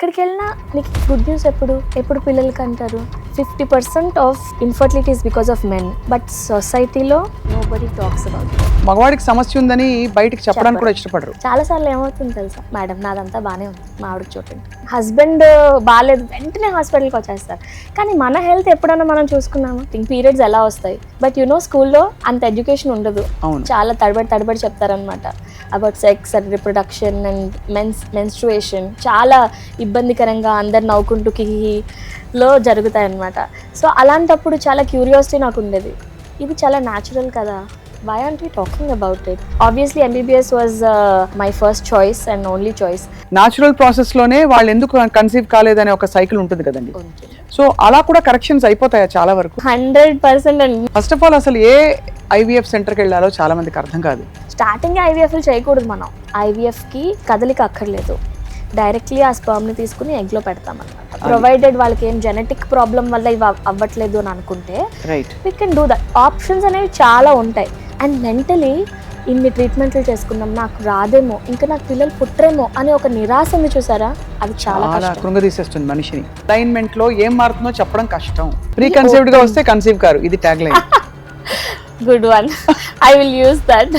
ఎక్కడికి వెళ్ళినా నీకు గుడ్ న్యూస్ ఎప్పుడు పిల్లలకి అంటారు 50% of infertility is because of men, but సొసైటీలో నోబడీ టాక్స్ అబౌట్. మగవాడికి సమస్య ఉందని బయటికి చెప్పడానికి కూడా ఇష్టపడరు. చాలా సార్లు ఏమవుతుంది తెలుసా మేడం, నాదంతా బాగానే ఉంది, మా ఆవిడకి చూడండి, హస్బెండ్ బాగాలేదు వెంటనే హాస్పిటల్కి వచ్చేస్తారు. కానీ మన హెల్త్ ఎప్పుడైనా మనం చూసుకున్నాము? పీరియడ్స్ ఎలా వస్తాయి, బట్ స్కూల్లో అంత ఎడ్యుకేషన్ ఉండదు. చాలా తడబడి చెప్తారనమాట about sex and reproduction and menstruation. చాలా ఇబ్బందికరంగా అందరు నవ్వుకుంటూ కిహిలో జరుగుతాయి అన్నమాట. సో అలాంటప్పుడు చాలా క్యూరియాసిటీ నాకు ఉండేది, ఇది చాలా న్యాచురల్ కదా, why aren't we talking about it? Obviously MBBS was my first choice and only choice. Natural process లోనే వాళ్ళు ఎందుకు కన్సీవ్ కాలేదనే ఒక సైకిల్ ఉంటుంది కదండి. సో అలా కూడా కరెక్షన్స్ అయిపోతాయా చాలా వరకు? 100%. అండ్ ఫస్ట్ ఆఫ్ ఆల్ అసలు ఏ ఐవీఎఫ్ సెంటర్కి వెళ్ళాలో చాలా మందికి అర్థం కాదు. స్టార్టింగ్ ఐవీఎఫ్లు చేయకూడదు మనం. ఐవీఎఫ్కి కదలిక అక్కర్లేదు, డైరెక్ట్లీ ఆ స్పర్మ్ని తీసుకుని ఎగ్లో పెడతామన్నమాట. ప్రొవైడెడ్ వాళ్ళకి ఏం జెనెటిక్ ప్రాబ్లం వల్ల ఇవి అవ్వట్లేదు అని అనుకుంటే we can do that. Options అనేవి చాలా ఉంటాయి. అండ్ మెంటలీ ఇన్ని ట్రీట్మెంట్లు చేసుకున్నాం, నాకు రాదేమో, ఇంకా నాకు పిల్లలు పుట్టరేమో అనే ఒక నిరాశ ఉంది చూసారా, అది చాలా కృంగదీసేస్తుంది మనిషిని. అలైన్మెంట్ లో ఏం మారుతుందో చెప్పడం కష్టం. ప్రీ కన్సీవ్డ్ గా వస్తే కన్సీవ్ కారు, ఇది tag line. Good one, I will use that.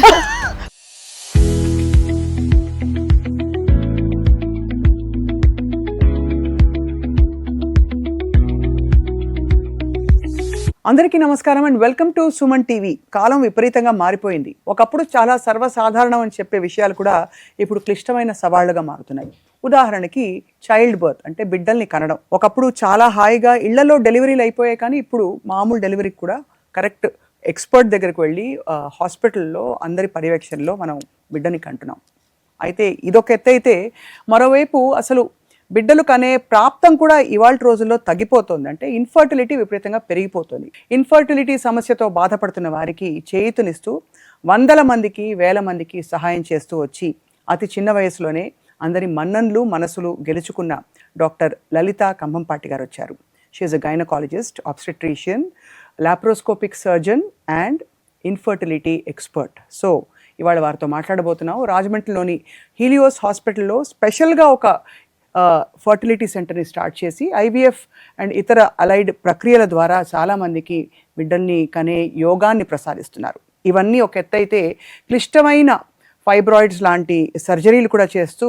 అందరికీ నమస్కారం and welcome to Suman TV. కాలం విపరీతంగా మారిపోయింది. ఒకప్పుడు చాలా సర్వసాధారణం అని చెప్పే విషయాలు కూడా ఇప్పుడు క్లిష్టమైన సవాళ్లుగా మారుతున్నాయి. ఉదాహరణకి చైల్డ్ బర్త్ అంటే బిడ్డల్ని కనడం. ఒకప్పుడు చాలా హాయిగా ఇళ్లలో డెలివరీలు అయిపోయాయి, కానీ ఇప్పుడు మామూలు డెలివరీకి కూడా కరెక్ట్ ఎక్స్పర్ట్ దగ్గరికి వెళ్ళి హాస్పిటల్లో అందరి పర్యవేక్షణలో మనం బిడ్డని కంటున్నాం. అయితే ఇదొక ఎత్తు అయితే, మరోవైపు అసలు బిడ్డలు కనే ప్రాప్తం కూడా ఇవాళ రోజుల్లో తగ్గిపోతుంది. అంటే ఇన్ఫర్టిలిటీ విపరీతంగా పెరిగిపోతుంది. ఇన్ఫర్టిలిటీ సమస్యతో బాధపడుతున్న వారికి చేయూతనిస్తూ వందల మందికి వేల మందికి సహాయం చేస్తూ వచ్చి అతి చిన్న వయసులోనే అందరి మన్నన్లు మనసులు గెలుచుకున్న డాక్టర్ లలిత కంభంపాటి గారు వచ్చారు. She is a gynaecologist, obstetrician, laparoscopic surgeon and infertility expert. So ఇవాళ వారితో మాట్లాడబోతున్నాం. రాజమండ్రిలోని హీలియోస్ హాస్పిటల్లో స్పెషల్గా ఒక ఫర్టిలిటీ సెంటర్ని స్టార్ట్ చేసి ఐవీఎఫ్ అండ్ ఇతర అలైడ్ ప్రక్రియల ద్వారా చాలామందికి బిడ్డల్ని కనే యోగాన్ని ప్రసాదిస్తున్నారు. ఇవన్నీ ఒక ఎత్తు అయితే, క్లిష్టమైన ఫైబ్రాయిడ్స్ లాంటి సర్జరీలు కూడా చేస్తూ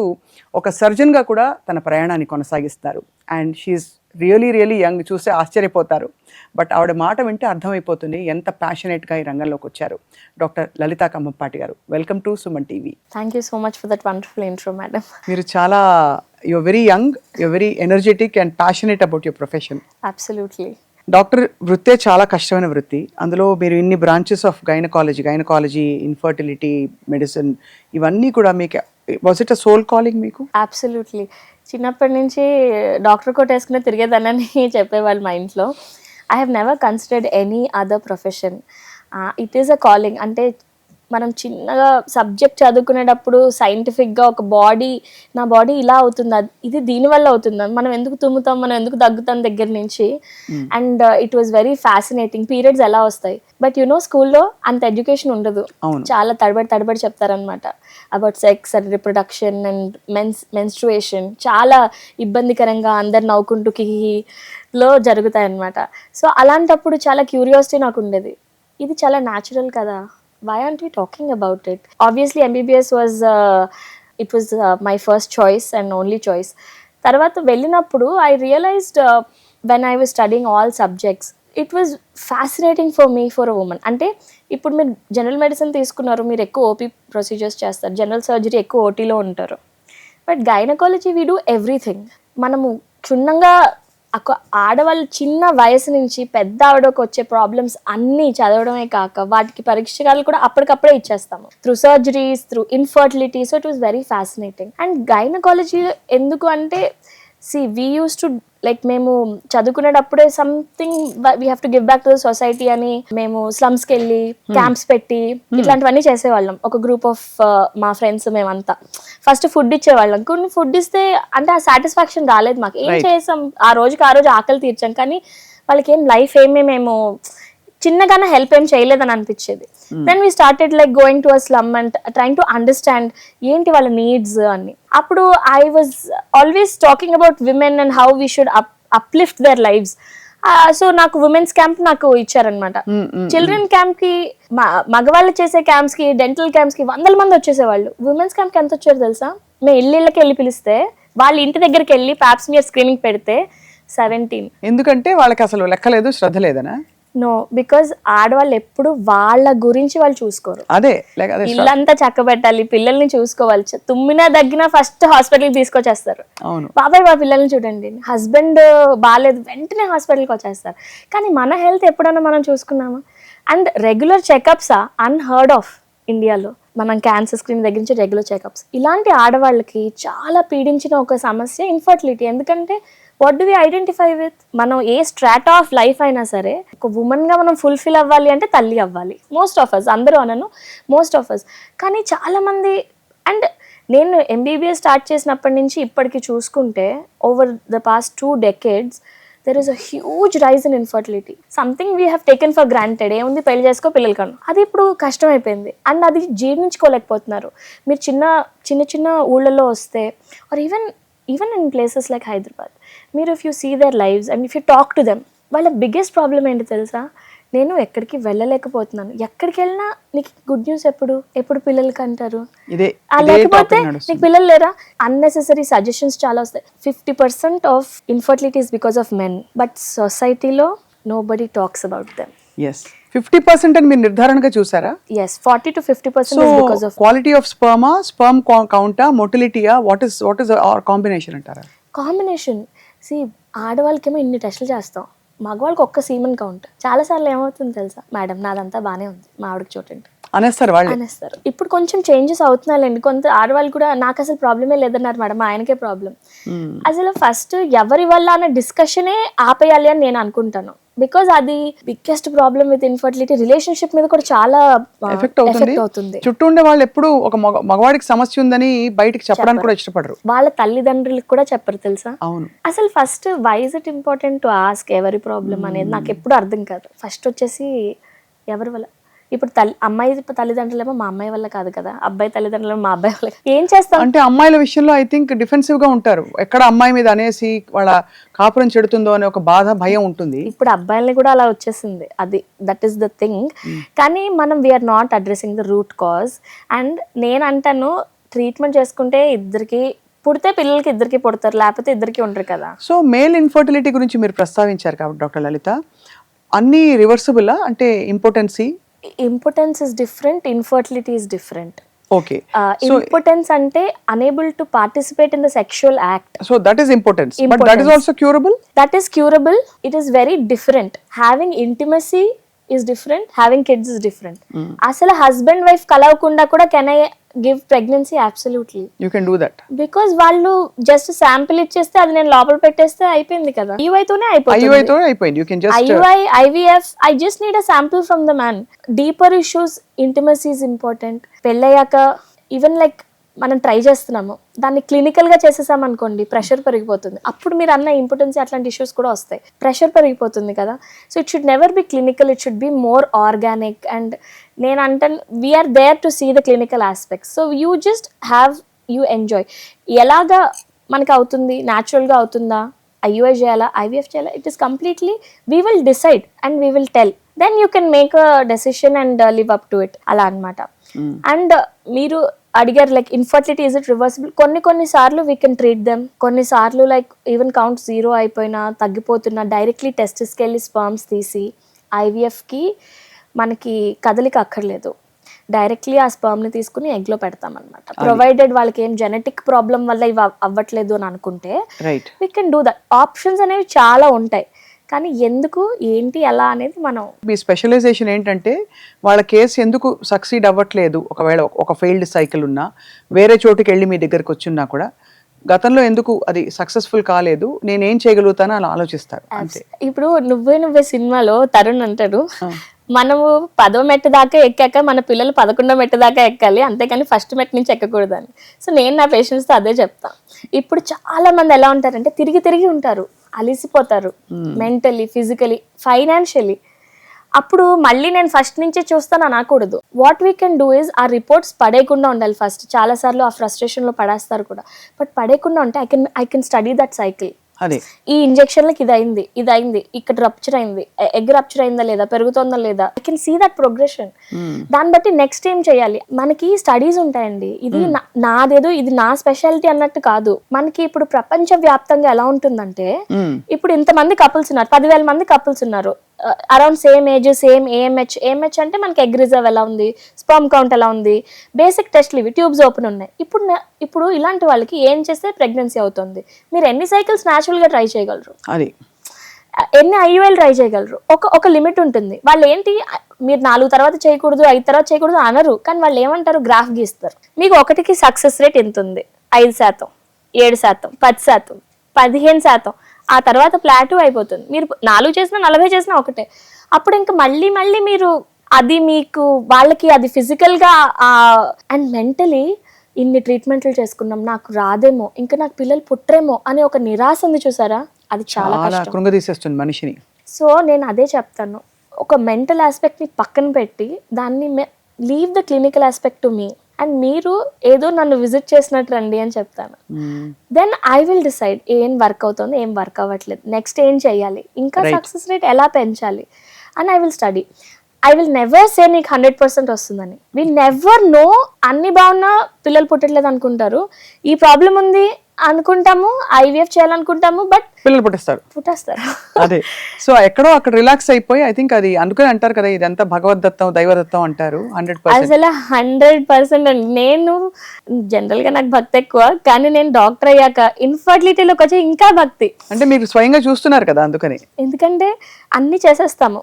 ఒక సర్జన్గా కూడా తన ప్రయాణాన్ని కొనసాగిస్తారు. And she's really young. చూస్తే ఆశ్చర్యపోతారు, బట్ ఆవిడ మాట వింటే అర్థమైపోతుంది ఎంత ప్యాషనేట్గా ఈ రంగంలోకి వచ్చారు. డాక్టర్ లలిత కంభంపాటి గారు, welcome to Suman TV. Thank you so much for that wonderful intro madam. మీరు చాలా you're very young, you're very energetic and passionate about your profession. Absolutely. Doctor వృత్తే చాలా కష్టమైన వృత్తి. అందులో మీరు ఇన్ని branches of gynaecology, infertility, medicine, ఇవన్నీ కూడా మీకు was it a soul calling మీకు? అబ్సల్యూట్లీ. చిన్నప్పటి నుంచి డాక్టర్ కోట్ వేసుకునే తిరిగేదానని చెప్పేవాళ్ళు మా ఇంట్లో. I have never considered any other profession. It is a calling. అంటే మనం చిన్నగా సబ్జెక్ట్ చదువుకునేటప్పుడు సైంటిఫిక్గా ఒక నా బాడీ ఇలా అవుతుందా, ఇది దీనివల్ల అవుతుందా, మనం ఎందుకు తుమ్ముతాం, మనం ఎందుకు దగ్గుతాం దగ్గర నుంచి. And it was very fascinating. Periods ఎలా వస్తాయి, బట్ స్కూల్లో అంత ఎడ్యుకేషన్ ఉండదు. చాలా తడబడి చెప్తారనమాట about sex and reproduction and menstruation. చాలా ఇబ్బందికరంగా అందరు నవ్వుకుంటూ కిహిలో జరుగుతాయి అన్నమాట. సో అలాంటప్పుడు చాలా క్యూరియాసిటీ నాకు ఉండేది, ఇది చాలా న్యాచురల్ కదా, why aren't we talking about it? Obviously MBBS was my first choice and only choice. తర్వాత వెళ్ళినప్పుడు I realized when I was studying all subjects, it was fascinating for me for a woman. అంటే ఇప్పుడు మీరు general medicine తీసుకున్నారు, మీరు ఎక్కువ OP procedures చేస్తారు, general surgery ఎక్కువ ఓటీలో ఉంటారు, but gynaecology we do everything. మనము క్షుణ్ణంగా ఆడవాళ్ళు చిన్న వయసు నుంచి పెద్ద ఆవిడకు వచ్చే ప్రాబ్లమ్స్ అన్నీ చదవడమే కాక వాటికి పరిష్కారాలు కూడా అప్పటికప్పుడే ఇచ్చేస్తాము, through surgeries, through infertility. So it was very fascinating. And gynaecology ఎందుకు అంటే, వీ యూస్ టు లైక్ మేము చదువుకునేటప్పుడే something we have to give back to the society అని మేము స్లమ్స్కి వెళ్ళి క్యాంప్స్ పెట్టి ఇట్లాంటివన్నీ చేసేవాళ్ళం. ఒక గ్రూప్ ఆఫ్ మా ఫ్రెండ్స్ మేమంతా ఫస్ట్ ఫుడ్ ఇచ్చేవాళ్ళం. కొన్ని ఫుడ్ ఇస్తే అంటే ఆ సాటిస్ఫాక్షన్ రాలేదు మాకు. ఏం చేసాం, ఆ రోజు ఆకలి తీర్చాం, కానీ వాళ్ళకి ఏం లైఫ్ ఏమీ మేము చిన్నగానే హెల్ప్ ఏం చేయలేదని అనిపించేది. Then we started like going to a slum and trying to understand ఏంటి వాళ్ళ నీడ్స్ అని. అప్పుడు I was always talking about women and how we should uplift their lives. So నాకు ఉమెన్స్ క్యాంప్ నాకు ఇచ్చారనమాట. చిల్డ్రన్ క్యాంప్ కి మగవాళ్ళు చేసే క్యాంప్స్ కి డెంటల్ క్యాంప్స్ కి 100 మంది వచ్చేసేవాళ్ళు. ఉమెన్స్ క్యాంప్ కి ఎంత వచ్చారు తెలుసా? మేము ఇళ్ళకి వెళ్ళి పిలిస్తే వాళ్ళ ఇంటి దగ్గరికి వెళ్ళి పాప్స్మియర్ స్క్రీనింగ్ పెడితే 17. ఎందుకంటే వాళ్ళకి అసలు లెక్కలేదు, శ్రద్ధ లేదనా? నో, బికాజ్ ఆడవాళ్ళు ఎప్పుడు వాళ్ళ గురించి వాళ్ళు చూసుకోరు. అదే ఇల్లంతా చక్కబెట్టాలి, పిల్లల్ని చూసుకోవాలి, తుమ్మినా దగ్గినా ఫస్ట్ హాస్పిటల్కి తీసుకొచ్చేస్తారు. అవును, బాబాయ్ మా పిల్లల్ని చూడండి, హస్బెండ్ బాగాలేదు వెంటనే హాస్పిటల్కి వచ్చేస్తారు. కానీ మన హెల్త్ ఎప్పుడైనా మనం చూసుకున్నామా? And regular checkups unheard of ఇండియాలో. మనం క్యాన్సర్ స్క్రీన్ దగ్గర నుంచి రెగ్యులర్ చెకప్స్. ఇలాంటి ఆడవాళ్ళకి చాలా పీడించిన ఒక సమస్య ఇన్ఫర్టిలిటీ. ఎందుకంటే what do we identify with? మనం ఏ స్ట్రాటా ఆఫ్ లైఫ్ అయినా సరే ఒక ఉమెన్ గా మనం ఫుల్ఫిల్ అవ్వాలి అంటే తల్లి అవ్వాలి. మోస్ట్ ఆఫ్ అస్, అందరూ అనను, మోస్ట్ ఆఫ్ అస్. కానీ చాలా మంది, అండ్ నేను MBBS స్టార్ట్ చేసినప్పటి నుంచి ఇప్పటికి చూసుకుంటే over the past 2 decades there is a huge rise in infertility. Something we have taken for granted. ఏముంది, పెళ్లి చేసుకో, పిల్లలు కను, అది ఇప్పుడు కష్టం అయిపోయింది. అండ్ అది జీర్ణించుకోలేకపోతున్నారు. మీరు చిన్న చిన్న ఊళ్ళలో వస్తే, or even in places like Hyderabad, మీరు if you see their lives and if you talk to them, వాళ్ళ బిగ్గెస్ట్ ప్రాబ్లం ఏంటి తెలుసా? నేను ఎక్కడికి వెళ్ళలేకపోతున్నాను. ఎక్కడికి వెళ్ళినా నీకు గుడ్ న్యూస్ ఎప్పుడు పిల్లలకి అంటారు, లేకపోతే నీకు పిల్లలు లేరా? అన్నెసెసరీ సజెషన్స్ చాలా వస్తాయి. 50% of infertility is because of men, but సొసైటీలో నోబడీ టాక్స్ అబౌట్ దెమ్. 50% అని మీరు నిర్ధారణగా చూసారా? Yes, 40 to 50% is because of quality of sperm కౌంటా, మొటిలిటీయా, వాట్ ఇస్ కాంబినేషన్ అంటారా? కాంబినేషన్. సి, ఆడవాళ్ళకేమో ఇన్ని టెస్టులు చేస్తాం, మగవాళ్ళకి ఒక్క సీమన్ కౌంట్. చాలా సార్లు ఏమవుతుంది తెలుసా? మేడం నాదంతా బానే ఉంది, మా ఆవిడకి చూడండి అనేస్తారు వాళ్ళు. అనేస్తారు. ఇప్పుడు కొంచెం చేంజెస్ అవుతున్నాయండి. కొంత ఆడవాళ్ళు కూడా నాకు అసలు ప్రాబ్లమే లేదన్నారు మేడం, మా ఆయనకే ప్రాబ్లం. అసలు ఫస్ట్ ఎవరి వల్ల అనే డిస్కషనే ఆపేయాలి అని నేను అనుకుంటాను. బికాజ్ అది biggest problem with infertility. Relationship మీద కూడా చాలా ఎఫెక్ట్ అవుతుంది. చుట్టూ ఉండే వాళ్ళు ఎప్పుడు ఒక మగవాడికి సమస్య ఉందని బయటికి చెప్పడానికి కూడా ఇష్టపడరు. వాళ్ళ తల్లిదండ్రులకు కూడా చెప్పరు తెలుసా? అవును. అసలు first why is it important to ask ఎవరి ప్రాబ్లం అనేది నాకు ఎప్పుడు అర్థం కాదు. ఫస్ట్ వచ్చేసి ఎవరి వల్ల. ఇప్పుడు అమ్మాయి తల్లిదండ్రులేమో మా అమ్మాయి వల్ల కాదు కదా, అబ్బాయి తల్లిదండ్రులు మా అబ్బాయి వల్ల. ఏం చేస్తాం అంటే అమ్మాయిల విషయంలో ఐ థింక్ డిఫెన్సివ్ గా ఉంటారు. ఎక్కడ అమ్మాయి మీద అనేసి వాళ్ళ కాపురం చెడుతుందో అనే ఒక బాధ, భయం ఉంటుంది. ఇప్పుడు అబ్బాయిల్ని కూడా అలా వచ్చేసింది. అది దట్ ఈస్ ద థింగ్. కానీ మనం we are not addressing the root cause. And నేను అంటాను, ట్రీట్మెంట్ చేసుకుంటే ఇద్దరికి పుడితే పిల్లలకి ఇద్దరికి పుడతారు, లేకపోతే ఇద్దరికి ఉండరు కదా. సో మేల్ ఇన్ఫర్టిలిటీ గురించి మీరు ప్రస్తావించారు కాబట్టి డాక్టర్ లలిత, అన్ని రివర్సిబుల్ అంటే importance is different, infertility is different. Okay. Impotence ante unable to participate in the sexual act. So that is impotence. But that is also curable? That is curable. It is very different. Having intimacy is different. Having kids is different. Asala husband wife kalavakunda kuda can I give pregnancy? Absolutely. You can do that. Because వాళ్ళు just sample ఇచ్చేస్తే అది నేను లోపల పెట్టేస్తే అయిపోయింది కదా. IUI తోనే అయిపోయింది. You can just IUI, IVF, I just need a sample from the man. Deeper issues, intimacy is important. పెళ్ళయ్యాక ఈవెన్ లైక్ మనం ట్రై చేస్తున్నాము, దాన్ని క్లినికల్ గా చేసేసాం అనుకోండి, ప్రెషర్ పెరిగిపోతుంది. అప్పుడు మీరు అన్న ఇంపార్టెన్స్ అట్లాంటి ఇష్యూస్ కూడా వస్తాయి. ప్రెషర్ పెరిగిపోతుంది కదా. So it should never be clinical, it should be more organic. And నేను అంటాను, we're there to see the clinical aspects. So you just have, you enjoy. ఎలాగా మనకి అవుతుంది, న్యాచురల్గా అవుతుందా, IUI చేయాలా, IVF చేయాలా, it is completely we will decide and we will tell. Then you can make a decision and live up to it, అలా అనమాట. And మీరు అడిగారు like infertility is it reversible? కొన్ని సార్లు వీ కెన్ ట్రీట్ దెమ్. కొన్నిసార్లు like even count 0 అయిపోయినా, తగ్గిపోతున్నా, directly టెస్టిస్కి వెళ్ళి sperms తీసి IVFకి మనకి కదలిక అక్కర్లేదు, డైరెక్ట్లీ ఆ స్పర్మ్ని తీసుకుని ఎగ్లో పెడతాం అనమాట. ప్రొవైడెడ్ వాళ్ళకి ఏం జెనెటిక్ ప్రాబ్లం వల్ల ఇవి అవ్వట్లేదు అని అనుకుంటే we can do that. Options అనేవి చాలా ఉంటాయి. కానీ ఎందుకు, ఏంటి, ఎలా అనేది మనం. మీ స్పెషలైజేషన్ ఏంటంటే వాళ్ళ కేసు ఎందుకు సక్సీడ్ అవ్వట్లేదు, ఒకవేళ ఒక ఫెయిల్డ్ సైకిల్ ఉన్నా, వేరే చోటుకి వెళ్ళి మీ దగ్గరకు వచ్చిన్నా కూడా గతంలో ఎందుకు అది సక్సెస్ఫుల్ కాలేదు, నేనేం చేయగలుగుతానో అలా ఆలోచిస్తారు అంతే. ఇప్పుడు నువ్వే సినిమాలో తరుణ్ అంటాడు, మనము 10వ మెట్టు దాకా ఎక్కాక మన పిల్లలు 11వ మెట్టు దాకా ఎక్కాలి, అంతేకాని ఫస్ట్ మెట్టు నుంచి ఎక్కకూడదని. సో నేను నా పేషెంట్స్తో అదే చెప్తా. ఇప్పుడు చాలా మంది ఎలా ఉంటారంటే తిరిగి ఉంటారు, అలిసిపోతారు, మెంటలీ, ఫిజికలీ, ఫైనాన్షియలీ. అప్పుడు మళ్ళీ నేను ఫస్ట్ నుంచే చూస్తాను అనకూడదు. What we can do is ఆ రిపోర్ట్స్ పడేయకుండా ఉండాలి ఫస్ట్. చాలా సార్లు ఆ ఫ్రస్ట్రేషన్ లో పడేస్తారు కూడా, బట్ పడేయకుండా ఉంటే I can study that cycle. అదే ఈ ఇంజెక్షన్లకి ఇది అయింది, ఇక్కడ రప్చర్ అయింది, ఎగ్ రప్చర్ అయిందా లేదా, పెరుగుతుందా లేదా, I can see that progression. దాన్ని బట్టి నెక్స్ట్ ఏం చేయాలి. మనకి స్టడీస్ ఉంటాయండి, ఇది నాదేదో ఇది నా స్పెషాలిటీ అన్నట్టు కాదు. మనకి ఇప్పుడు ప్రపంచ వ్యాప్తంగా ఎలా ఉంటుందంటే, ఇప్పుడు ఇంతమంది కపుల్స్ ఉన్నారు, 10,000 మంది కపుల్స్ ఉన్నారు, around same age, same AMH అంటే మనకి ఎగ్ రిజర్వ్ ఎలా ఉంది, స్పర్మ్ కౌంట్ ఎలా ఉంది, బేసిక్ టెస్ట్లు ఇవి, ట్యూబ్స్ ఓపెన్ ఉన్నాయి. ఇప్పుడు ఇలాంటి వాళ్ళకి ఏం చేస్తే ప్రెగ్నెన్సీ అవుతుంది, మీరు ఎన్ని సైకిల్స్ న్యాచురల్గా ట్రై చేయగలరు, ఎన్ని ఐయుఎల్ ట్రై చేయగలరు, ఒక లిమిట్ ఉంటుంది. వాళ్ళు ఏంటి, మీరు 4 తర్వాత చేయకూడదు, 5 తర్వాత చేయకూడదు అనరు, కానీ వాళ్ళు ఏమంటారు, గ్రాఫ్ గీస్తారు. మీకు ఒకటికి సక్సెస్ రేట్ ఎంత ఉంది, 5%, 7%, 10%, 15%, ఆ తర్వాత ప్లాటూ అయిపోతుంది. మీరు 4 చేసినా 40 చేసినా ఒకటే. అప్పుడు ఇంకా మళ్ళీ మీరు అది మీకు వాళ్ళకి అది ఫిజికల్గా అండ్ మెంటలీ ఇన్ని ట్రీట్మెంట్లు చేసుకున్నాం, నాకు రాదేమో, ఇంకా నాకు పిల్లలు పుట్టరేమో అనే ఒక నిరాశ ఉంది చూసారా, అది చాలా కృంగదీసేస్తుంది మనిషిని. సో నేను అదే చెప్తాను, ఒక మెంటల్ ఆస్పెక్ట్ని పక్కన పెట్టి దాన్ని leave the clinical aspect to me, and మీరు ఏదో నన్ను విజిట్ చేసినట్టు రండి అని చెప్తాను. దెన్ ఐ విల్ డిసైడ్ ఏం వర్క్ అవుతుంది, ఏం వర్క్ అవ్వట్లేదు, నెక్స్ట్ ఏం చేయాలి, ఇంకా సక్సెస్ రేట్ ఎలా పెంచాలి అని I will study. I will never say నీకు 100% వస్తుందని. We never know. అన్ని బాగున్నా పిల్లలు పుట్టట్లేదు అనుకుంటారు, ఈ ప్రాబ్లం ఉంది అనుకుంటాము, ఐవీఎఫ్ చేయాలనుకుంటాము, బట్ పిల్లలు పుట్టేస్తారు. అదే, సో ఎక్కడో అక్కడ రిలాక్స్ అయిపోయి, ఐ థింక్ అది అందుకని అంటారు కదా, ఇదంతా భగవద్దత్తం దైవదత్తం అంటారు. 100% అసలు 100% అండి. నేను జనరల్ గా నాకు భక్తి ఎక్కువ, కానీ నేను డాక్టర్ అయ్యాక ఇన్ఫర్టిలిటీలోకి వచ్చి ఇంకా భక్తి. అంటే మీరు స్వయంగా చూస్తున్నారు కదా అందుకని. ఎందుకంటే అన్ని చేసేస్తాము,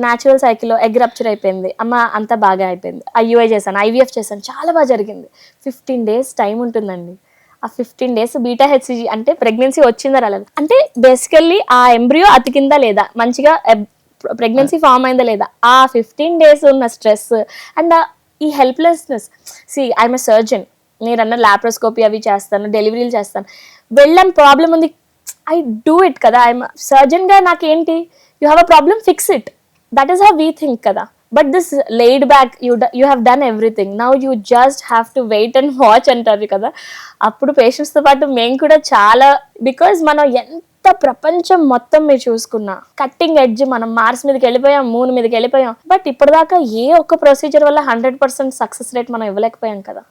న్యాచురల్ సైకిల్, ఎగ్ రప్చర్ అయిపోయింది, అమ్మ అంతా బాగా అయిపోయింది, ఐయుఐ చేశాను, ఐవీఎఫ్ చేశాను, చాలా బాగా జరిగింది. 15 days టైం ఉంటుందండి. ఆ 15 days బీటా హెచ్సిజీ అంటే ప్రెగ్నెన్సీ వచ్చిందా రాలేదు అంటే, బేసికల్లీ ఆ ఎంబ్రియో అతికిందా లేదా, మంచిగా ప్రెగ్నెన్సీ ఫామ్ అయిందా లేదా, ఆ 15 days ఉన్న స్ట్రెస్ అండ్ ఈ హెల్ప్లెస్నెస్. ఐఎమ్ ఎ సర్జన్, నేనన్న లాప్రోస్కోపీ అవి చేస్తాను, డెలివరీలు చేస్తాను, వెళ్ళాను, ప్రాబ్లం ఉంది, ఐ డూ ఇట్ కదా. ఐఎమ్ సర్జన్గా నాకేంటి, you have a problem, fix it, that is how we think కదా. But this laid back, you have done everything, now you just have to wait and watch అంటారు కదా. అప్పుడు పేషెంట్స్తో పాటు మేము కూడా చాలా, బికాజ్ మనం ఎంత ప్రపంచం మొత్తం మీరు చూసుకున్నా కట్టింగ్ ఎడ్జ్, మనం మార్స్ మీదకి వెళ్ళిపోయాం, మూన్ మీదకి వెళ్ళిపోయాం, బట్ ఇప్పటిదాకా ఏ ఒక్క ప్రొసీజర్ వల్ల 100% సక్సెస్ రేట్ మనం ఇవ్వలేకపోయాం కదా.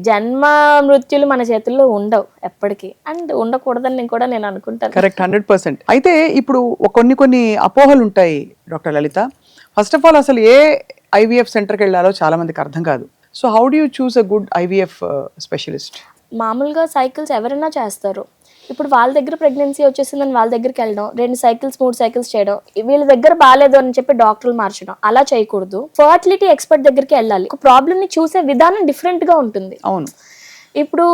జన్మ మృత్యులు మన చేతుల్లో ఉండవు ఎప్పటికీ, అండ్ ఉండకూడదని కూడా నేను అనుకుంటాను. కరెక్ట్, 100%. అయితే ఇప్పుడు కొన్ని అపోహలు ఉంటాయి doctor Lalitha. First of all, అసలు ఏ ఐవీఎఫ్ సెంటర్కి వెళ్ళాలో చాలా మందికి అర్థం కాదు. So how do you choose a good IVF specialist? మామూలుగా సైకిల్స్ ఎవరైనా చేస్తారు. ఇప్పుడు వాళ్ళ దగ్గర ప్రెగ్నెన్సీ వచ్చేసిందని వాళ్ళ దగ్గరికి వెళ్ళడం, 2 cycles 3 cycles చేయడం, వీళ్ళ దగ్గర బాగాలేదు అని చెప్పి డాక్టర్లు మార్చడం, అలా చేయకూడదు. ఫర్టిలిటీ ఎక్స్పర్ట్ దగ్గరికి వెళ్ళాలి. ఒక ప్రాబ్లమ్ ని చూసే విధానం డిఫరెంట్ గా ఉంటుంది. అవును, ఇప్పుడు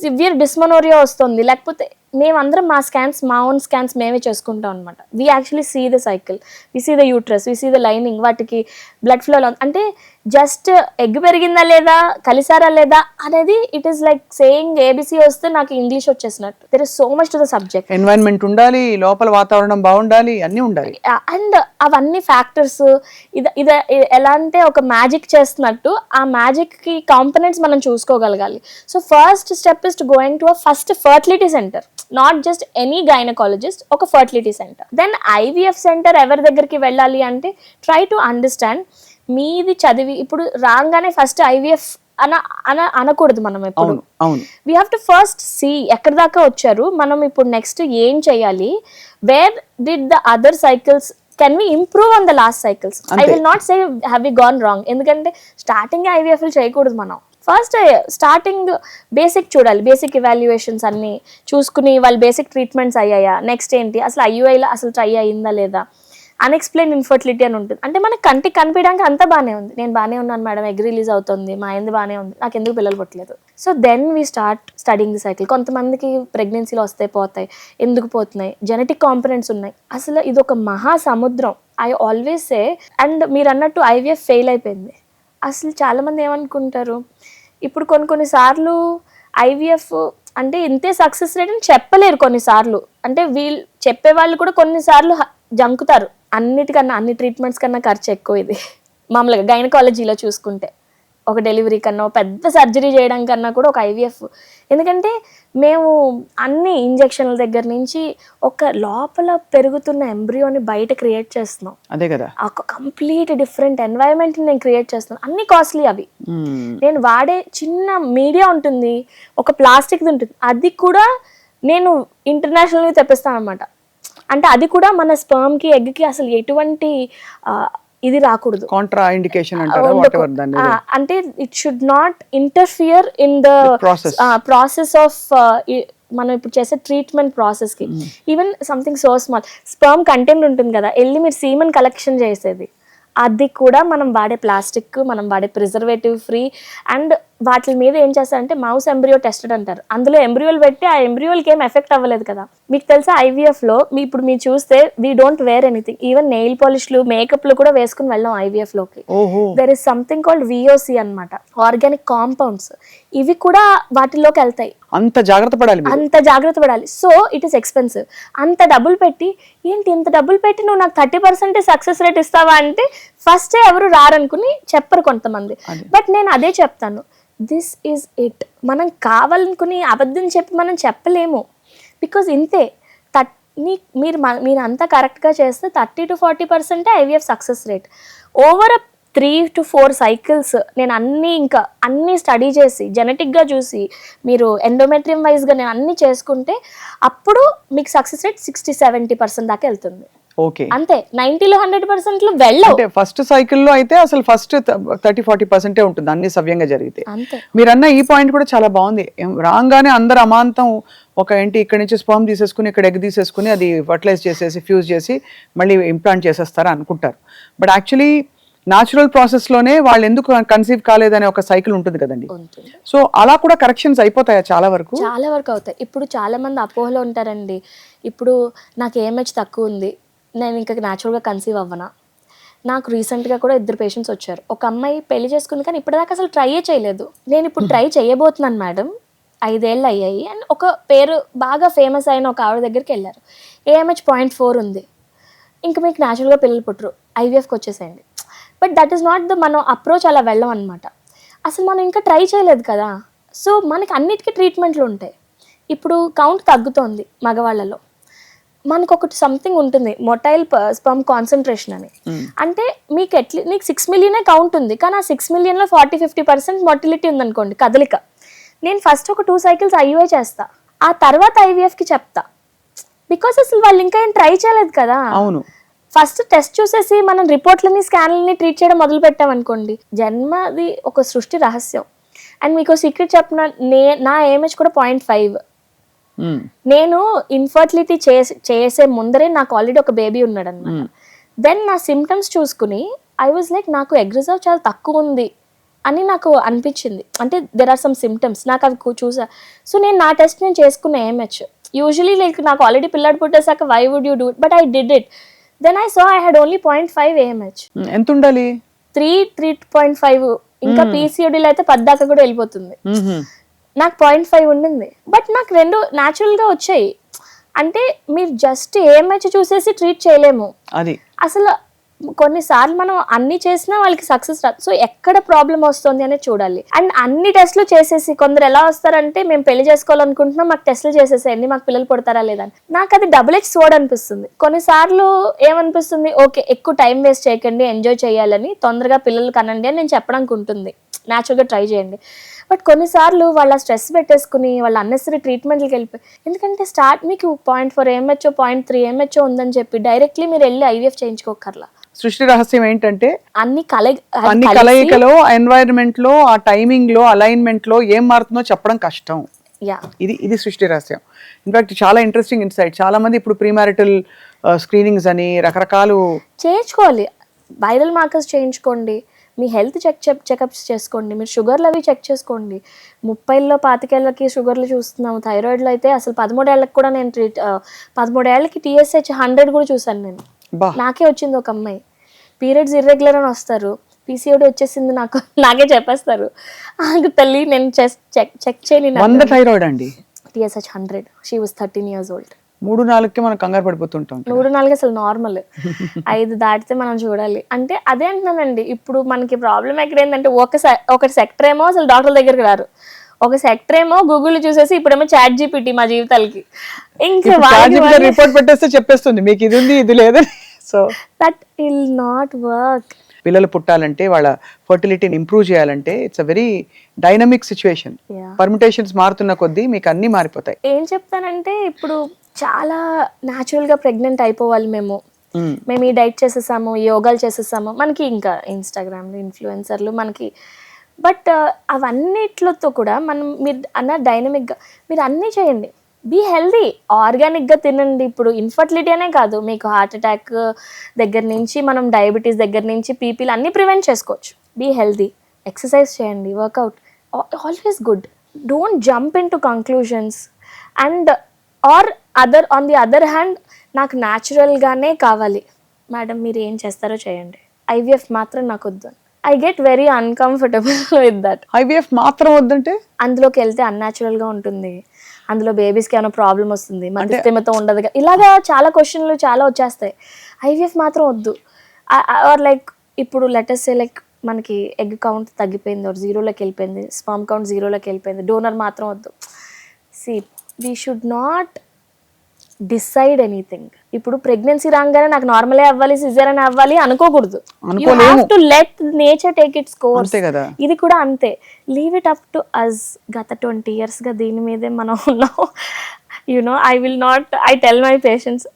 సివియర్ డిస్మనోరియా వస్తుంది, లేకపోతే మేమందరం మా ఓన్ స్కాన్స్ మేమే చేసుకుంటాం అనమాట. We actually see the cycle, we see the uterus, we see the lining, వాటికి బ్లడ్ ఫ్లో అంటే జస్ట్ ఎగ్ పెరిగిందా లేదా, కలిసారా లేదా అనేది, it is like saying ABC వస్తే నాకు ఇంగ్లీష్ వచ్చేసినట్టు. There is so much to the subject. Environment ఉండాలి, లోపల వాతావరణం బాగుండాలి, అన్నీ ఉండాలి. అండ్ అవన్నీ ఫ్యాక్టర్స్ ఇది ఎలా అంటే ఒక మ్యాజిక్ చేస్తున్నట్టు, ఆ మ్యాజిక్ కి కాంపనెంట్స్ మనం చూసుకోగలగాలి. So first step is to going to a first fertility centre, not just any gynaecologist, ఒక fertility centre. Then IVF centre ఎవరి దగ్గరికి వెళ్ళాలి అంటే, ట్రై టు అండర్స్టాండ్. మీది చదివి ఇప్పుడు రాగానే ఫస్ట్ ఐవీఎఫ్ అనకూడదు. మనం ఎప్పుడు we have to first see ఎక్కడి దాకా వచ్చారు, మనం ఇప్పుడు నెక్స్ట్ ఏం చేయాలి, where did the other cycles, can we improve on the last cycles. I will not say have we gone wrong, ఎందుకంటే స్టార్టింగ్ ఐవీఎఫ్లు చేయకూడదు. మనం ఫస్ట్ స్టార్టింగ్ బేసిక్ చూడాలి, బేసిక్ ఇవాల్యుయేషన్స్ అన్ని చూసుకుని వాళ్ళు బేసిక్ ట్రీట్మెంట్స్ అయ్యాయా, నెక్స్ట్ ఏంటి, అసలు ఐయుఐలో అసలు ట్రై అయ్యిందా లేదా, అన్ఎక్స్ప్లెయిన్ ఇన్ఫర్టిలిటీ అని ఉంటుంది. అంటే మనకి కంటికి కనిపించడానికి అంతా బాగానే ఉంది, నేను బాగానే ఉన్నాను మేడం, ఎగ్ రిలీజ్ అవుతుంది, మా అయింది బాగానే ఉంది, నాకు ఎందుకు పిల్లలు పుట్టలేదు. So then we start studying the cycle. కొంతమందికి ప్రెగ్నెన్సీలు వస్తాయి, పోతాయి, ఎందుకు పోతున్నాయి, జెనెటిక్ కాంపనెంట్స్ ఉన్నాయి. అసలు ఇది ఒక మహాసముద్రం. ఐ ఆల్వేస్ సే, అండ్ మీరు అన్నట్టు ఐవీఎఫ్ ఫెయిల్ అయిపోయింది. అసలు చాలామంది ఏమనుకుంటారు, ఇప్పుడు కొన్నిసార్లు ఐవీఎఫ్ అంటే ఇంతే సక్సెస్ రేట్ అని చెప్పలేరు కొన్నిసార్లు. అంటే వీళ్ళు చెప్పే వాళ్ళు కూడా కొన్నిసార్లు జంకుతారు, అన్నిటికన్నా అన్ని ట్రీట్మెంట్స్ కన్నా ఖర్చు ఎక్కువ ఇది మామూలుగా గైనకాలజీలో చూసుకుంటే. ఒక డెలివరీ కన్నా పెద్ద సర్జరీ చేయడం కన్నా కూడా ఒక ఐవీఎఫ్. ఎందుకంటే మేము అన్ని ఇంజెక్షన్ల దగ్గర నుంచి ఒక లోపల పెరుగుతున్న ఎంబ్రియోని బయట క్రియేట్ చేస్తున్నాం. అదే కదా, ఒక కంప్లీట్ డిఫరెంట్ ఎన్వైరన్మెంట్ నేను క్రియేట్ చేస్తున్నాను. అన్ని కాస్ట్లీ అవి. నేను వాడే చిన్న మీడియా ఉంటుంది, ఒక ప్లాస్టిక్ది ఉంటుంది, అది కూడా నేను ఇంటర్నేషనల్గా తెప్పిస్తాను అనమాట. అంటే అది కూడా మన స్పర్మ్కి ఎగ్కి అసలు ఎటువంటి ఇది రాకూడదు, కాంట్రా ఇండికేషన్ అంటారా వాటెవర్ దాన్ని. అంటే it should not interfere in the process of మనం ఇప్పుడు చేసే ట్రీట్మెంట్ ప్రాసెస్ కి. Even something so small sperm content ఉంటుంది కదా, వెళ్ళి మీరు సీమన్ కలెక్షన్ చేసేది, అది కూడా మనం వాడే ప్లాస్టిక్, మనం వాడే ప్రిజర్వేటివ్ ఫ్రీ. అండ్ వాటి మీద ఏం చేస్తారంటే మౌస్ ఎంబ్రియో టెస్టెడ్ అంటారు. అందులో ఎంబ్రియోలు పెట్టి ఆ ఎంబ్రియోలకి ఏం ఎఫెక్ట్ అవ్వలేదు కదా. మీకు తెలుసా ఐవీఎఫ్ లో ఇప్పుడు మీరు చూస్తే we don't wear anything, even nail పాలిష్లు మేకప్లు కూడా వేసుకుని వెళ్ళాం ఐవీఎఫ్ లోకి. There is something called VOC అన్నమాట, ఆర్గానిక్ కాంపౌండ్స్. ఇవి కూడా వాటిలోకి వెళ్తాయి. అంత జాగ్రత్త పడాలి. So it is expensive. అంత డబ్బులు పెట్టి ఏంటి ఇంత డబ్బులు పెట్టి నువ్వు నాకు 30% సక్సెస్ రేట్ ఇస్తావా అంటే ఫస్ట్ ఎవరు రారనుకుని చెప్పరు కొంతమంది. బట్ నేను అదే చెప్తాను, దిస్ ఈజ్ ఇట్. మనం కావాలనుకుని అబద్ధం చెప్పి మనం చెప్పలేము. బికాజ్ ఇంతే మీరు అంతా కరెక్ట్గా చేస్తే 30 to 40% IVF success rate. Over 3 to 4 cycles నేను అన్ని స్టడీ చేసి జెనెటిక్గా చూసి మీరు ఎండోమెట్రియం వైజ్గా నేను అన్ని చేసుకుంటే అప్పుడు మీకు సక్సెస్ రేట్ 60-70% దాకా వెళ్తుంది. ఓకే, అంతే. 90-100% వెళ్ళవు. ఫస్ట్ సైకిల్లో అయితే అసలు ఫస్ట్ 30-40% ఉంటుంది అన్ని సవ్యంగా జరిగితే. అంతే. మీరన్న ఈ పాయింట్ కూడా చాలా బాగుంది. రాగానే అందరు అమాంతం ఒక ఏంటి ఇక్కడ నుంచి స్పర్మ్ తీసేసుకుని ఇక్కడ ఎగ్ తీసేసుకుని అది ఫర్టిలైజ్ చేసేసి ఫ్యూజ్ చేసి మళ్ళీ ఇంప్లాంట్ చేసేస్తారా అనుకుంటారు. బట్ యాక్చువల్లీ న్యాచురల్ ప్రాసెస్లోనే వాళ్ళు ఎందుకు కన్సీవ్ కాలేదనే ఒక సైకిల్ ఉంటుంది కదండి. సో అలా కూడా కరెక్షన్స్ అయిపోతాయా? చాలా వరకు అవుతాయి. ఇప్పుడు చాలా మంది అపోహలో ఉంటారండి. ఇప్పుడు నాకు ఏమేజ్ తక్కువ ఉంది, నేను ఇంకా న్యాచురల్గా కన్సీవ్ అవ్వనా. నాకు రీసెంట్గా కూడా 2 పేషెంట్స్ వచ్చారు. ఒక అమ్మాయి పెళ్లి చేసుకుంది కానీ ఇప్పటిదాకా అసలు ట్రైయే చేయలేదు. నేను ఇప్పుడు ట్రై చేయబోతున్నాను మేడం, 5 ఏళ్ళు అయ్యాయి. అండ్ ఒక పేరు బాగా ఫేమస్ అయిన ఒక ఆవిడ దగ్గరికి వెళ్ళారు. ఏఎంహెచ్ 0.4 ఉంది, ఇంకా మీకు న్యాచురల్గా పిల్లలు పుట్టరు, ఐవీఎఫ్కి వచ్చేసేయండి. బట్ దట్ ఈస్ నాట్ మనం అప్రోచ్ అలా వెళ్ళం అనమాట. అసలు మనం ఇంకా ట్రై చేయలేదు కదా. సో మనకి అన్నిటికీ ట్రీట్మెంట్లు ఉంటాయి. ఇప్పుడు కౌంట్ తగ్గుతోంది మగవాళ్ళలో, మనకు ఒకటి సంథింగ్ ఉంటుంది మొటైల్ స్పర్మ్ కాన్సన్ట్రేషన్ అని. అంటే మీకు నీకు 6 మిలియనే కౌంట్ ఉంది, కానీ ఆ 6 మిలియన్లో 40-50% మొటిలిటీ ఉందనుకోండి, కదలిక. నేను ఫస్ట్ ఒక 2 cycles ఐయుఐ చేస్తా, ఆ తర్వాత ఐవీఎఫ్కి చెప్తా. బికాస్ అసలు వాళ్ళు ఇంకా ఏం ట్రై చేయలేదు కదా. అవును. ఫస్ట్ టెస్ట్ చూసేసి మనం రిపోర్ట్లని స్కాన్లని ట్రీట్ చేయడం మొదలు పెట్టామనుకోండి, జన్మది ఒక సృష్టి రహస్యం. అండ్ మీకు సీక్రెట్ చెప్పిన, నా ఏమేజ్ కూడా 0.5. నేను ఇన్ఫర్టిలిటీ చేసే ముందరే నాకు ఆల్రెడీ ఒక బేబీ ఉన్నాడు అనమాట. దెన్ నా సిమ్టమ్స్ చూసుకుని ఐ వాజ్ లైక్ నాకు ఎగ్ రిజర్వ్ చాలా తక్కువ ఉంది అని నాకు అనిపించింది. అంటే దెర్ ఆర్ సమ్ సిమ్టమ్స్ నాకు అవి చూసా. సో నేను నా టెస్ట్ నేను చేసుకున్న ఏమేజ్. యూజువలీ లైక్ నాకు ఆల్రెడీ పిల్లాడు పుట్టేసాక why would you do it, but I did it. Then I saw I had only 0.5 AMH. ఎంత ఉండాలి? 3.5. ఇంకా పీసీఓడీలో అయితే 10 దాకా కూడా వెళ్ళిపోతుంది. నాకు 0.5 ఉండింది. బట్ నాకు 2 న్యాచురల్గా వచ్చాయి. అంటే మీరు జస్ట్ ఏమేజ్ చూసేసి ట్రీట్ చేయలేము. అది అసలు కొన్నిసార్లు మనం అన్ని చేసినా వాళ్ళకి సక్సెస్ రాదు. సో ఎక్కడ ప్రాబ్లం వస్తుంది అనేది చూడాలి. అండ్ అన్ని టెస్ట్లు చేసేసి కొందరు ఎలా వస్తారంటే మేము పెళ్లి చేసుకోవాలనుకుంటున్నాం, మాకు టెస్ట్లు చేసేసేయండి, మాకు పిల్లలు పుడతారా లేదని. నాకు అది డబుల్ ఎడ్జ్ సోర్డ్ అనిపిస్తుంది. కొన్నిసార్లు ఏమనిపిస్తుంది, ఓకే ఎక్కువ టైం వేస్ట్ చేయకండి, ఎంజాయ్ చేయాలని, తొందరగా పిల్లలు కనండి అని నేను చెప్పడానికి ఉంటుంది, న్యాచురల్గా ట్రై చేయండి. బట్ కొన్నిసార్లు వాళ్ళ స్ట్రెస్ పెట్టేసుకుని వాళ్ళ అన్నెసరీ ట్రీట్మెంట్కి వెళ్ళిపోయి, ఎందుకంటే మీకు 0.4 AMH 0.3 AMH ఉందని చెప్పి డైరెక్ట్లీ మీరు వెళ్ళి ఐవీఎఫ్ చేయించుకోకర్లా. సృష్టి రహస్యం ఏంటంటే అన్ని కలయికలో, ఎన్వైరన్మెంట్ లో, ఆ టైమింగ్ లో, అలైన్మెంట్ లో ఏం మారుతుందో చెప్పడం కష్టం. ఇది సృష్టి రహస్యం. ఇన్ఫాక్ట్ చాలా ఇంట్రెస్టింగ్ ఇన్సైట్. చాలా మంది ఇప్పుడు ప్రీమారిటల్ స్క్రీనింగ్స్ అని రకరకాలు చేయించుకోవాలి. వైరల్ మార్కర్స్ చేయించుకోండి, మీ హెల్త్ చెకప్స్ చేసుకోండి, మీరు షుగర్లు అవి చెక్ చేసుకోండి. 30లో 25 షుగర్లు చూస్తున్నాము. థైరాయిడ్లో అయితే అసలు 13 ఏళ్ళకి కూడా నేను 13 ఏళ్ళకి TSH 100 కూడా చూసాను నేను. నాకే వచ్చింది. ఒక అమ్మాయి పీరియడ్స్ ఇర్రెగ్యులర్ అని వస్తారు, పీసీఓడి వచ్చేసింది నాకే చెప్పేస్తారు. తల్లి నేను చెక్ చేయని థైరాయిడ్ అండి, TSH 100. She was 13 years old. 3-4కి మనం కంగారు పడిపోతుంటాం. 3-4 అసలు నార్మల్. 5 దాటితే మనం చూడాలి. అంటే అదే అంటున్నానండి. ఇప్పుడు మనకి ప్రాబ్లం ఎక్కడ ఏంటంటే ఒక సెక్టర్ ఏమో అసలు డాక్టర్ దగ్గరికి రారు, ఒక సెక్టర్ ఏమో గూగుల్ చూసేసి ఇప్పుడేమో చాట్ జీపీటీ మా జీవితాలకి ఇంకా రిపోర్ట్ పెట్టేస్తే చెప్పేస్తుంది మీకు ఇది ఉంది ఇది లేదని. So that will not work. పిల్లలు పుట్టాలంటే వాళ్ళ ఫర్టిలిటీని ఇంప్రూవ్ చేయాలంటే it's a very dynamic situation. Permutations మారుతున్న కొద్దీ మీకు అన్ని మారిపోతాయి. ఏం చెప్తానంటే ఇప్పుడు చాలా న్యాచురల్ గా ప్రెగ్నెంట్ అయిపోవాలి మేము ఈ డైట్ చేసేసాము, యోగాలు చేసేసాము, మనకి ఇంకా ఇన్స్టాగ్రామ్లో ఇన్ఫ్లుయెన్సర్లు మనకి. బట్ అవన్నిట్లతో కూడా మనం మీరు అన్న డైనమిక్గా మీరు అన్నీ చేయండి, బీ హెల్దీ, ఆర్గానిక్గా తినండి. ఇప్పుడు ఇన్ఫర్టిలిటీ అనే కాదు, మీకు హార్ట్ అటాక్ దగ్గర నుంచి మనం డయాబెటీస్ దగ్గర నుంచి పీపీలు అన్నీ ప్రివెంట్ చేసుకోవచ్చు. బీ హెల్దీ, ఎక్సర్సైజ్ చేయండి, workout, always good. Don't jump into conclusions and or on the other hand నాకు న్యాచురల్గానే కావాలి మేడం, మీరు ఏం చేస్తారో చేయండి, ఐవీఎఫ్ మాత్రం నాకు వద్దు. I get very uncomfortable with that. IVF మాత్రం వద్దంటే అందులోకి వెళ్తే అన్యాచురల్గా ఉంటుంది, అందులో బేబీస్కి ఏమైనా ప్రాబ్లం వస్తుంది, మధ్యస్థిమతో ఉండదు, ఇలాగా చాలా క్వశ్చన్లు చాలా వచ్చేస్తాయి. ఐవీఎఫ్ మాత్రం వద్దు. ఆర్ లైక్ ఇప్పుడు లెటెస్ట్ లైక్ మనకి ఎగ్ కౌంట్ తగ్గిపోయింది, ఒక 0లోకి వెళ్ళిపోయింది, స్పర్మ్ కౌంట్ 0లోకి వెళ్ళిపోయింది, డోనర్ మాత్రం వద్దు. See we should not decide anything. ఇప్పుడు ప్రెగ్నెన్సీ రాగానే నాకు నార్మలే అవ్వాలి, సిజేరియన్ అవ్వాలి అనుకోకూడదు. You have to let nature take its course. ఇది కూడా అంతే, leave it up to us. గత 20 years గా దీని మీదే మనం ఉన్నాం. ఐ టెల్ మై పేషెంట్స్,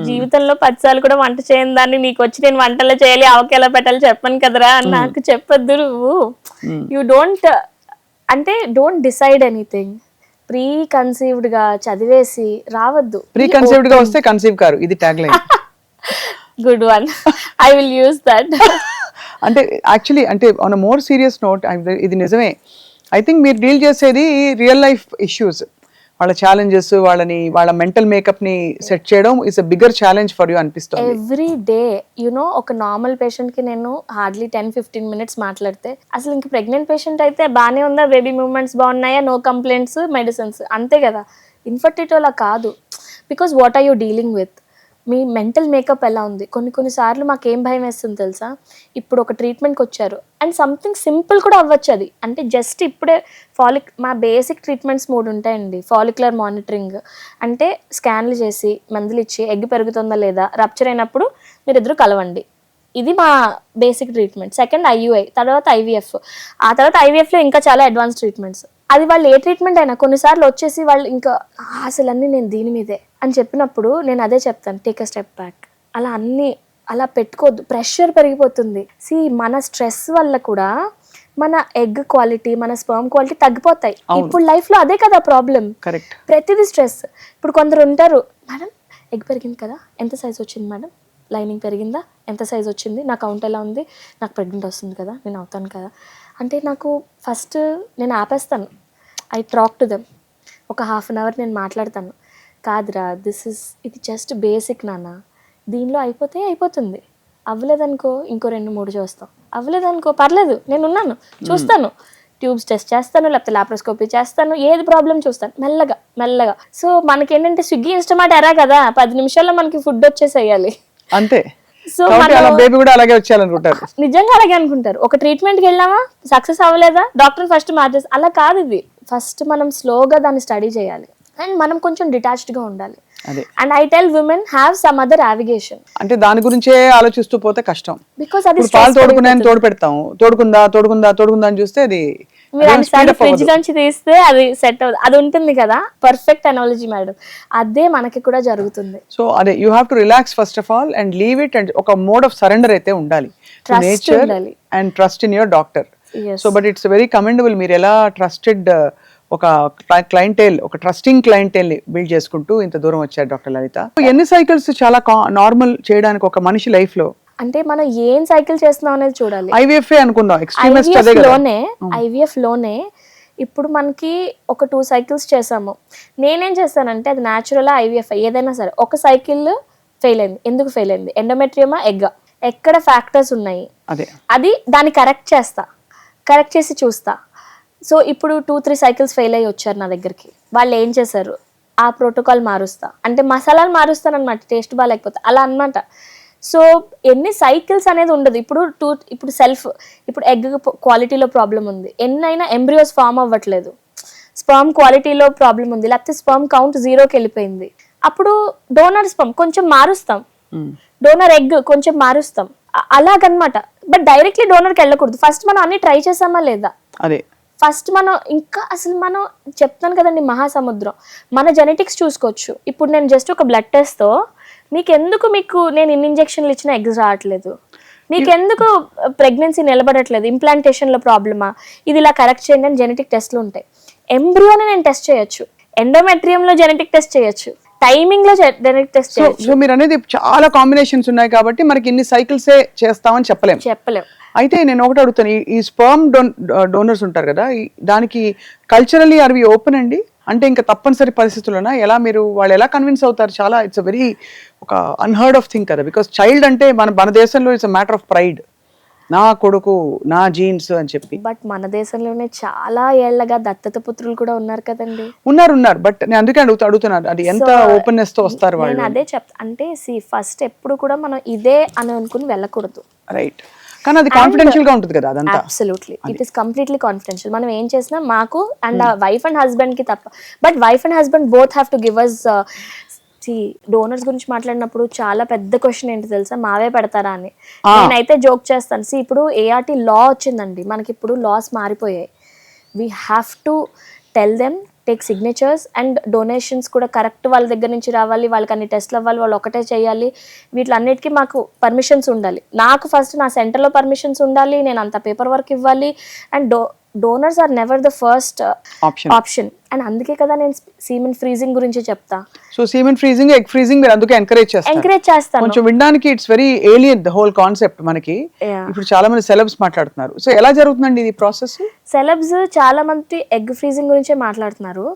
జీవితంలో 10 సార్లు కూడా వంట చేయని దాన్ని నీకు వచ్చి నేను వంటలో చేయాలి, ఆవకి ఎలా పెట్టాలి చెప్పను కదరా అని నాకు చెప్పొద్దు నువ్వు. You don't decide anything. Pre conceived గా చదివేసి రావద్దు. ప్రీ కన్సీవ్డ్ గా వస్తే కన్సీవ్ కారు, ఇది tag line. Good one, I will use that. అంటే యాక్చువల్లీ అంటే on a more serious note, ఇది నిజమే. ఐ థింక్ మీరు డీల్ చేసేది రియల్ లైఫ్ ఇష్యూస్, వాళ్ళ ఛాలెంజెస్, వాళ్ళ మెంటల్ మేకప్ ని సెట్ చేయడం is a bigger challenge for you అనిపిస్తుంది. ఎవ్రీ డే ఒక నార్మల్ పేషెంట్ కి నేను హార్డ్లీ 10-15 minutes మాట్లాడితే, అసలు ఇంక ప్రెగ్నెంట్ పేషెంట్ అయితే బాగానే ఉందా, బేబీ మూవ్మెంట్స్ బాగున్నాయా, నో కంప్లైంట్స్, మెడిసిన్స్, అంతే కదా. ఇన్ఫర్టిలిటీ అలా కాదు. Because what are you dealing with, మీ మెంటల్ మేకప్ ఎలా ఉంది. కొన్నిసార్లు మాకేం భయం వేస్తుంది తెలుసా, ఇప్పుడు ఒక ట్రీట్మెంట్కి వచ్చారు అండ్ సంథింగ్ సింపుల్ కూడా అవ్వచ్చు అది, అంటే జస్ట్ ఇప్పుడే మా బేసిక్ ట్రీట్మెంట్స్ 3 ఉంటాయండి. ఫాలిక్యులర్ మానిటరింగ్ అంటే స్కాన్లు చేసి మందులు ఇచ్చి ఎగ్ పెరుగుతుందా లేదా, రప్చర్ అయినప్పుడు మీరిద్దరు కలవండి, ఇది మా బేసిక్ ట్రీట్మెంట్. సెకండ్ IUI, తర్వాత IVF, ఆ తర్వాత IVFలో ఇంకా చాలా అడ్వాన్స్ ట్రీట్మెంట్స్. అది వాళ్ళు ఏ ట్రీట్మెంట్ అయినా కొన్నిసార్లు వచ్చేసి వాళ్ళు ఇంకా అసలు అన్నీ నేను దీని మీదే అని చెప్పినప్పుడు నేను అదే చెప్తాను, టేక్ అ స్టెప్ బ్యాక్. అలా పెట్టుకోవద్దు, ప్రెషర్ పెరిగిపోతుంది. మన స్ట్రెస్ వల్ల కూడా మన ఎగ్ క్వాలిటీ, మన స్పర్మ్ క్వాలిటీ తగ్గిపోతాయి. ఇప్పుడు లైఫ్లో అదే కదా ప్రాబ్లం, ప్రతిదీ స్ట్రెస్. ఇప్పుడు కొందరు ఉంటారు, మేడం ఎగ్ పెరిగింది కదా, ఎంత సైజ్ వచ్చింది మేడం, లైనింగ్ పెరిగిందా, ఎంత సైజ్ వచ్చింది, నా కౌంట్ ఎలా ఉంది, నాకు ప్రెగ్నెంట్ వస్తుంది కదా, నేను అవుతాను కదా అంటే నాకు ఫస్ట్ నేను ఆపేస్తాను. ఐ టాక్ టు దెమ్, ఒక 1/2 hour నేను మాట్లాడతాను. కాదురా, ఇది జస్ట్ బేసిక్ నాన్న, దీనిలో అయిపోతుంది, అవ్వలేదనుకో ఇంకో 2-3 చూస్తాం, అవ్వలేదనుకో పర్లేదు, నేను ఉన్నాను, చూస్తాను, ట్యూబ్స్ టెస్ట్ చేస్తాను, లేకపోతే లాప్రోస్కోపీ చేస్తాను, ఏది ప్రాబ్లం చూస్తాను మెల్లగా. సో మనకేంటంటే స్విగ్గీ ఇన్స్టామార్ట్ ఎరా కదా, 10 నిమిషాల్లో మనకి ఫుడ్ వచ్చేసేయాలి అంతే. సో బేబీ కూడా అలాగే వచ్చేయాలనుకుంటారు, నిజంగా అలాగే అనుకుంటారు. ఒక ట్రీట్మెంట్కి వెళ్ళామా, సక్సెస్ అవ్వలేదా, డాక్టర్ ఫస్ట్ మార్చేసి, అలా కాదు ఇది. ఫస్ట్ మనం స్లోగా దాన్ని స్టడీ చేయాలి అండ్ మనం కొంచెం డిటాచ్డ్గా ఉండాలి. And I tell women have some other navigation. అంటే దాని గురించే ఆలోచిస్తూ పోతే కష్టం. బికాస్ అది పాలు తోడుకున్నాయని తోడు పెడతాం, తోడుకుందా అని చూస్తే అది ఫ్రిడ్జ్ నుంచి తీస్తే అది సెట్ అవుతుంది, అది ఉంటుంది కదా. పర్ఫెక్ట్ అనాలజీ మేడం, అదే మనకి కూడా జరుగుతుంది. సో అదే you have to relax first of all and leave it, and ఒక మోడ్ ఆఫ్ సరెండర్ అయితే ఉండాలి, nature and trust in your doctor. So but it's very commendable, మీరు ఎలా ట్రస్టెడ్ ఒక క్లయింటేల్, ఒక ట్రస్టింగ్ క్లయింటేల్ ని బిల్డ్ చేసుకుంటూ ఇంత దూరం వచ్చారు డాక్టర్ లలిత. ఎన్ని సైకిల్స్ చాలా నార్మల్ చేయడానికి ఒక మనిషి లైఫ్ లో, అంటే మనం ఏం సైకిల్ చేస్తున్నాం అనేది చూడాలి. IVF అనుకుందాం, IVF లోనే ఇప్పుడు మనకి ఒక 2 cycles చేసాము. నేనేం చేస్తానంటే అది న్యాచురల్ IVF ఏదైనా సరే, ఒక సైకిల్ ఫెయిల్ అయింది, ఎందుకు ఫెయిల్ అయింది, ఎండోమెట్రియమా ఎగ్, ఎక్కడ ఫ్యాక్టర్స్ ఉన్నాయి, అది దాన్ని కరెక్ట్ చేసి చూస్తా. సో ఇప్పుడు 2-3 cycles ఫెయిల్ అయ్యి వచ్చారు నా దగ్గరికి, వాళ్ళు ఏం చేశారు, ఆ ప్రోటోకాల్ మారుస్తా, అంటే మసాలాలు మారుస్తాను అనమాట టేస్ట్ బాగాలేకపోతే అలా అనమాట. సో ఎన్ని సైకిల్స్ అనేది ఉండదు. ఇప్పుడు ఇప్పుడు ఎగ్ క్వాలిటీలో ప్రాబ్లం ఉంది, ఎన్నైనా ఎంబ్రియోస్ ఫామ్ అవ్వట్లేదు, స్పర్మ్ క్వాలిటీలో ప్రాబ్లం ఉంది, లేకపోతే స్పర్మ్ కౌంట్ 0కి వెళ్ళిపోయింది, అప్పుడు డోనర్ స్పర్మ్ కొంచెం మారుస్తాం, డోనర్ ఎగ్ కొంచెం మారుస్తాం, అలాగనమాట. బట్ డైరెక్ట్లీ డోనర్కి వెళ్ళకూడదు. ఫస్ట్ మనం అన్ని ట్రై చేసామా లేదా, అదే ఫస్ట్ మనం ఇంకా అసలు మనం చెప్తాను కదండి మహాసముద్రం, మన జెనెటిక్స్ చూసుకోవచ్చు. ఇప్పుడు నేను జస్ట్ ఒక బ్లడ్ టెస్ట్తో మీకు నేను ఇన్ని ఇంజెక్షన్లు ఇచ్చిన ఎగ్స్ రావట్లేదు, మీకెందుకు ప్రెగ్నెన్సీ నిలబడట్లేదు, ఇంప్లాంటేషన్లో ప్రాబ్లమా, ఇది ఇలా కరెక్ట్ చేయండి అని జెనెటిక్ టెస్ట్లు ఉంటాయి. ఎంబ్రియోని నేను టెస్ట్ చేయొచ్చు, ఎండోమెట్రియంలో జెనెటిక్ టెస్ట్ చేయొచ్చు, టైమింగ్ లో జెనెటిక్ టెస్ట్ చేయొచ్చు. సో మీరు అనేది చాలా కాంబినేషన్స్ ఉన్నాయి కాబట్టి మనకి ఇన్ని సైకిల్సే చేస్తామని చెప్పలేం. అయితే నేను ఒకటి అడుగుతాను, ఈ స్పర్మ్ డోనర్స్ ఉంటారు కదా, దానికి కల్చరలీ ఆర్ వి ఓపెన్ అండి? అంటే ఇంకా తప్పనిసరి పరిస్థితుల్లోనా ఎలా మీరు వాళ్ళు ఎలా కన్విన్స్ అవుతారు? చాలా ఇట్స్ అ వెరీ ఒక అన్హర్డ్ ఆఫ్ థింగ్ కదా, బికాస్ చైల్డ్ అంటే మన దేశంలో it's a matter of pride, నా కొడుకు నా జీన్స్ అని చెప్పి. బట్ మన దేశంలోనే చాలా ఏళ్లగా దత్తత పుత్రులు కూడా ఉన్నారు కదండి. ఉన్నారు బట్ నేను అందుకే అడుగుతున్నాను అది ఎంత ఓపెన్నెస్ తో వస్తారు వాళ్ళు. నేను అదే చెప్తా, అంటే ఫస్ట్ ఎప్పుడు కూడా మనం ఇదే అని అనుకుని వెళ్ళకూడదు, రైట్? కానీ అది కాన్ఫిడెన్షియల్ గా ఉంటుంది కదా అదంతా. Absolutely it is completely confidential. మనం ఏం చేసినా మాకు అండ్ వైఫ్ అండ్ హస్బెండ్ కి తప్ప, but wife and husband both have to give us. Donors గురించి మాట్లాడినప్పుడు చాలా పెద్ద క్వశ్చన్ ఏంటి తెలుసా, మావే పెడతారా అని. నేనైతే జోక్ చేస్తాను. ఇప్పుడు ART లా వచ్చిందండి, మనకి ఇప్పుడు లాస్ మారిపోయాయి. We have to tell them, take signatures and donations కూడా కరెక్ట్ వాళ్ళ దగ్గర నుంచి రావాలి, వాళ్ళకి అన్ని టెస్ట్లు అవ్వాలి, వాళ్ళు ఒకటే చేయాలి, వీటిలన్నిటికీ మాకు పర్మిషన్స్ ఉండాలి. నాకు ఫస్ట్ నా సెంటర్లో పర్మిషన్స్ ఉండాలి, నేను అంత పేపర్ వర్క్ ఇవ్వాలి, and donors are never the first option. And అందుకే కదా నేను సీమెన్ ఫ్రీజింగ్ గురించి చెప్తా. So semen freezing, egg freezing మీరు అందుకే ఎంకరేజ్ చేస్తాను. కొంచెం వినడానికి it's very alien the whole concept మనకి. ఇప్పుడు చాలా మంది సెలబ్స్ మాట్లాడుతున్నారు. సో ఎలా జరుగుతుందండి ఇది ప్రాసెస్? సెలబ్స్ చాలా మంది ఎగ్ ఫ్రీజింగ్ గురించే మాట్లాడుతున్నారు.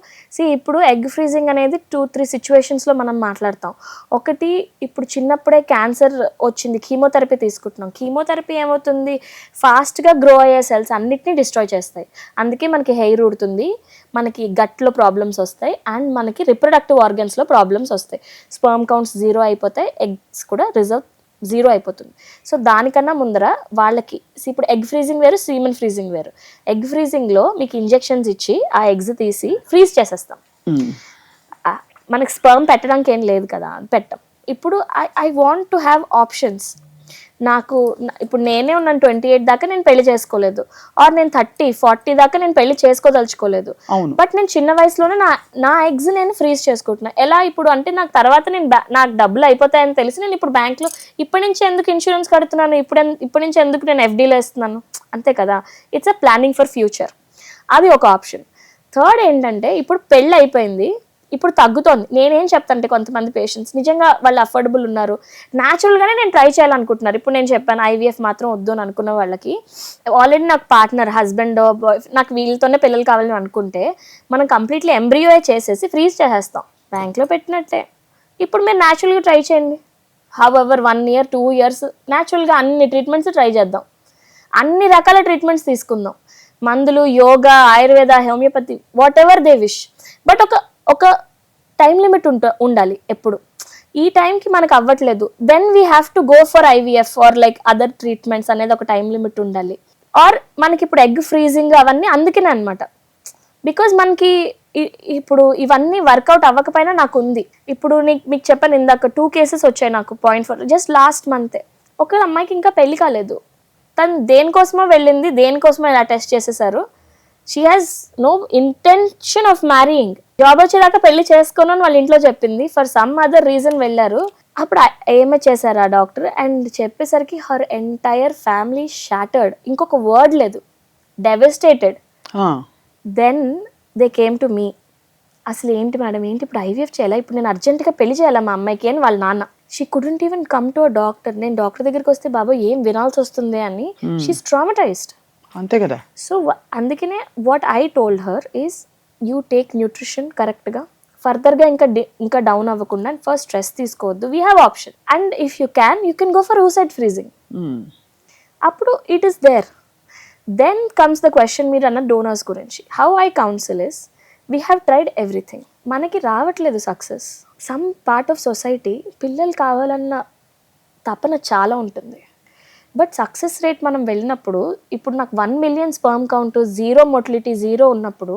ఇప్పుడు ఎగ్ ఫ్రీజింగ్ అనేది 2-3 సిచ్యువేషన్స్ లో మనం మాట్లాడతాం. ఒకటి, ఇప్పుడు చిన్నప్పుడే క్యాన్సర్ వచ్చింది, కీమోథెరపీ తీసుకుంటున్నాం. కీమోథెరపీ ఏమవుతుంది, ఫాస్ట్ గా గ్రో అయ్యే సెల్స్ అన్నిటిని డిస్ట్రాయ్ చేస్తాయి. అందుకే మనకి హెయిర్ ఊడుతుంది, మనకి గట్లో ప్రాబ్లమ్స్ వస్తాయి, అండ్ మనకి రిప్రొడక్టివ్ ఆర్గన్స్లో ప్రాబ్లమ్స్ వస్తాయి. స్పర్మ్ కౌంట్స్ 0 అయిపోతాయి, ఎగ్స్ కూడా రిజర్వ్ 0 అయిపోతుంది. సో దానికన్నా ముందర వాళ్ళకి ఇప్పుడు ఎగ్ ఫ్రీజింగ్ వేరు, సీమెన్ ఫ్రీజింగ్ వేరు. ఎగ్ ఫ్రీజింగ్లో మీకు ఇంజెక్షన్స్ ఇచ్చి ఆ ఎగ్స్ తీసి ఫ్రీజ్ చేసేస్తాం. మనకి స్పర్మ్ పెట్టడానికి ఏం లేదు కదా, పెట్టం. ఇప్పుడు I want to have options. ఇప్పుడు నేనే ఉన్నాను 28 దాకా నేను పెళ్లి చేసుకోలేదు, ఆర్ నేను 30-40 దాకా నేను పెళ్లి చేసుకోదలుచుకోలేదు. బట్ నేను చిన్న వయసులోనే నా ఎగ్స్ నేను ఫ్రీజ్ చేసుకుంటున్నా. ఎలా ఇప్పుడు అంటే నాకు తర్వాత నాకు డబ్బులు అయిపోతాయని తెలిసి నేను ఇప్పుడు బ్యాంక్లో ఇప్పటి నుంచి ఎందుకు ఇన్సూరెన్స్ కడుతున్నాను, ఇప్పటి నుంచి ఎందుకు నేను FDలో వేస్తున్నాను, అంతే కదా. It's a planning for future, అది ఒక ఆప్షన్. థర్డ్ ఏంటంటే, ఇప్పుడు పెళ్ళి అయిపోయింది, ఇప్పుడు తగ్గుతోంది. నేనేం చెప్తానంటే, కొంతమంది పేషెంట్స్ నిజంగా వాళ్ళు అఫోర్డబుల్ ఉన్నారు, న్యాచురల్గానే నేను ట్రై చేయాలనుకుంటున్నారు. ఇప్పుడు నేను చెప్పాను IVF మాత్రం వద్దు అని అనుకున్న వాళ్ళకి, ఆల్రెడీ నాకు పార్ట్నర్, హస్బెండ్, బాయ్, నాకు వీళ్ళతోనే పిల్లలు కావాలని అనుకుంటే మనం కంప్లీట్లీ ఎంబ్రియోయే చేసేసి ఫ్రీజ్ చేసేస్తాం, బ్యాంక్లో పెట్టినట్టే. ఇప్పుడు మీరు న్యాచురల్గా ట్రై చేయండి. హౌఎవర్ 1 year 2 years న్యాచురల్గా అన్ని ట్రీట్మెంట్స్ ట్రై చేద్దాం, అన్ని రకాల ట్రీట్మెంట్స్ తీసుకుందాం, మందులు, yoga, Ayurveda, homeopathy, whatever they wish. But ఒక టైం లిమిట్ ఉండాలి ఎప్పుడు. ఈ టైంకి మనకు అవ్వట్లేదు, then we have to go for IVF or like other treatments అనేది ఒక టైం లిమిట్ ఉండాలి. ఆర్ మనకి ఇప్పుడు ఎగ్ ఫ్రీజింగ్ అవన్నీ అందుకనే అనమాట, బికాజ్ మనకి ఇప్పుడు ఇవన్నీ వర్కౌట్ అవ్వకపోయినా నాకు ఉంది. ఇప్పుడు మీకు చెప్పాను ఇందాక 2 cases వచ్చాయి నాకు 0.4 జస్ట్ లాస్ట్ మంతే. ఒక అమ్మాయికి ఇంకా పెళ్లి కాలేదు, తను దేనికోసమో వెళ్ళింది, దేనికోసమో ఇలా టెస్ట్ చేసేసారు. She has no intention of marrying. Job వచ్చేదాకా పెళ్లి చేసుకోను అని వాళ్ళ ఇంట్లో చెప్పింది. ఫర్ సమ్ అదర్ రీజన్ వెళ్ళారు. అప్పుడు ఏమే చేశారు ఆ డాక్టర్ అండ్ చెప్పేసరికి హర్ ఎంటైర్ ఫ్యామిలీ షాటర్డ్, ఇంకొక వర్డ్ లేదు, devastated. Then they came to me, అసలు ఏంటి మేడం, ఏంటి ఇప్పుడు IVF చేయాలా, ఇప్పుడు నేను అర్జెంటుగా పెళ్లి చేయాలా మా అమ్మాయికి అని వాళ్ళ నాన్న. She couldn't even come to a doctor. నేను డాక్టర్ దగ్గరికి వస్తే బాబా ఏం వినాల్సి వస్తుంది అని షీస్ ట్రామటైజ్డ్. అంతే కదా. సో అందుకనే what I told her is, you take nutrition కరెక్ట్గా, ఫర్దర్గా ఇంకా డౌన్ అవ్వకుండా, అండ్ ఫస్ట్ స్ట్రెస్ తీసుకోవద్దు, we have option. And if you can go for oocyte freezing. అప్పుడు it is there. Then comes the question, మీరు అన్న donors గురించి. How I counsel is, we have tried everything. మనకి రావట్లేదు success. Some part of society పిల్లలు కావాలన్న తపన చాలా ఉంటుంది. బట్ సక్సెస్ రేట్ మనం వెళ్ళినప్పుడు, ఇప్పుడు నాకు 1 మిలియన్ స్పర్మ్ కౌంట్, 0 మొటిలిటీ, 0 ఉన్నప్పుడు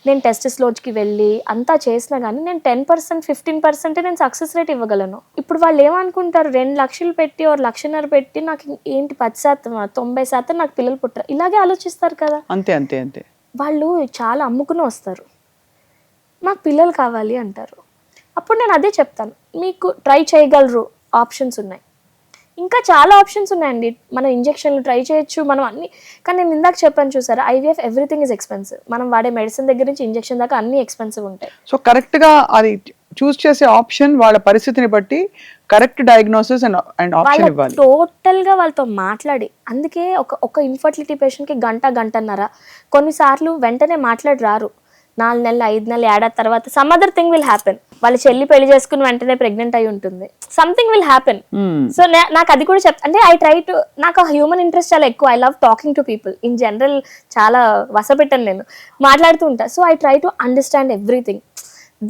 నేను టెస్టిస్లోకి వెళ్ళి అంతా చేసినా కానీ నేను 10%, 15% నేను సక్సెస్ రేట్ ఇవ్వగలను. ఇప్పుడు వాళ్ళు ఏమనుకుంటారు, 2 లక్షలు పెట్టి ఒక 1.5 పెట్టి నాకు ఏంటి 10%, 90% నాకు పిల్లలు పుట్టరు, ఇలాగే ఆలోచిస్తారు కదా. అంతే అంతే అంతే. వాళ్ళు చాలా అమ్ముకుని వస్తారు, మాకు పిల్లలు కావాలి అంటారు. అప్పుడు నేను అదే చెప్తాను, మీకు ట్రై చేయగలరు, ఆప్షన్స్ ఉన్నాయి, ఇంకా చాలా ఆప్షన్స్ ఉన్నాయండి. మనం ఇంజెక్షన్లు ట్రై చేయొచ్చు, మనం అన్ని. కానీ నేను ఇందాక చెప్పాను చూసారా, ఐవీఎఫ్ ఎవ్రీథింగ్ ఇస్ ఎక్స్పెన్సివ్. మనం వాడే మెడిసిన్ దగ్గర నుంచి ఇంజెక్షన్ దాకా అన్ని ఎక్స్పెన్సివ్ ఉంటాయి. సో కరెక్ట్గా అది చూస్ చేసే ఆప్షన్ వాళ్ళ పరిస్థితిని బట్టి కరెక్ట్ డయాగ్నోసిస్ అండ్ ఆప్షన్ ఇవ్వాలి. టోటల్గా వాళ్ళతో మాట్లాడి, అందుకే ఒక ఇన్ఫర్టిలిటీ పేషెంట్కి గంటన్నర, కొన్నిసార్లు వెంటనే మాట్లాడి రారు. 4 నెలలు, 5 నెలలు, ఏడాది తర్వాత some other thing will happen. వాళ్ళ చెల్లి పెళ్లి చేసుకుని వెంటనే ప్రెగ్నెంట్ అయి ఉంటుంది, సంథింగ్ విల్ హ్యాపెన్. సో నాకు అది కూడా అంటే ఐ ట్రై టు, నాకు హ్యూమన్ ఇంట్రెస్ట్ చాలా ఎక్కువ. I love talking to people in general, చాలా వసపెట్టాను నేను, మాట్లాడుతూ ఉంటా. So I try to understand everything,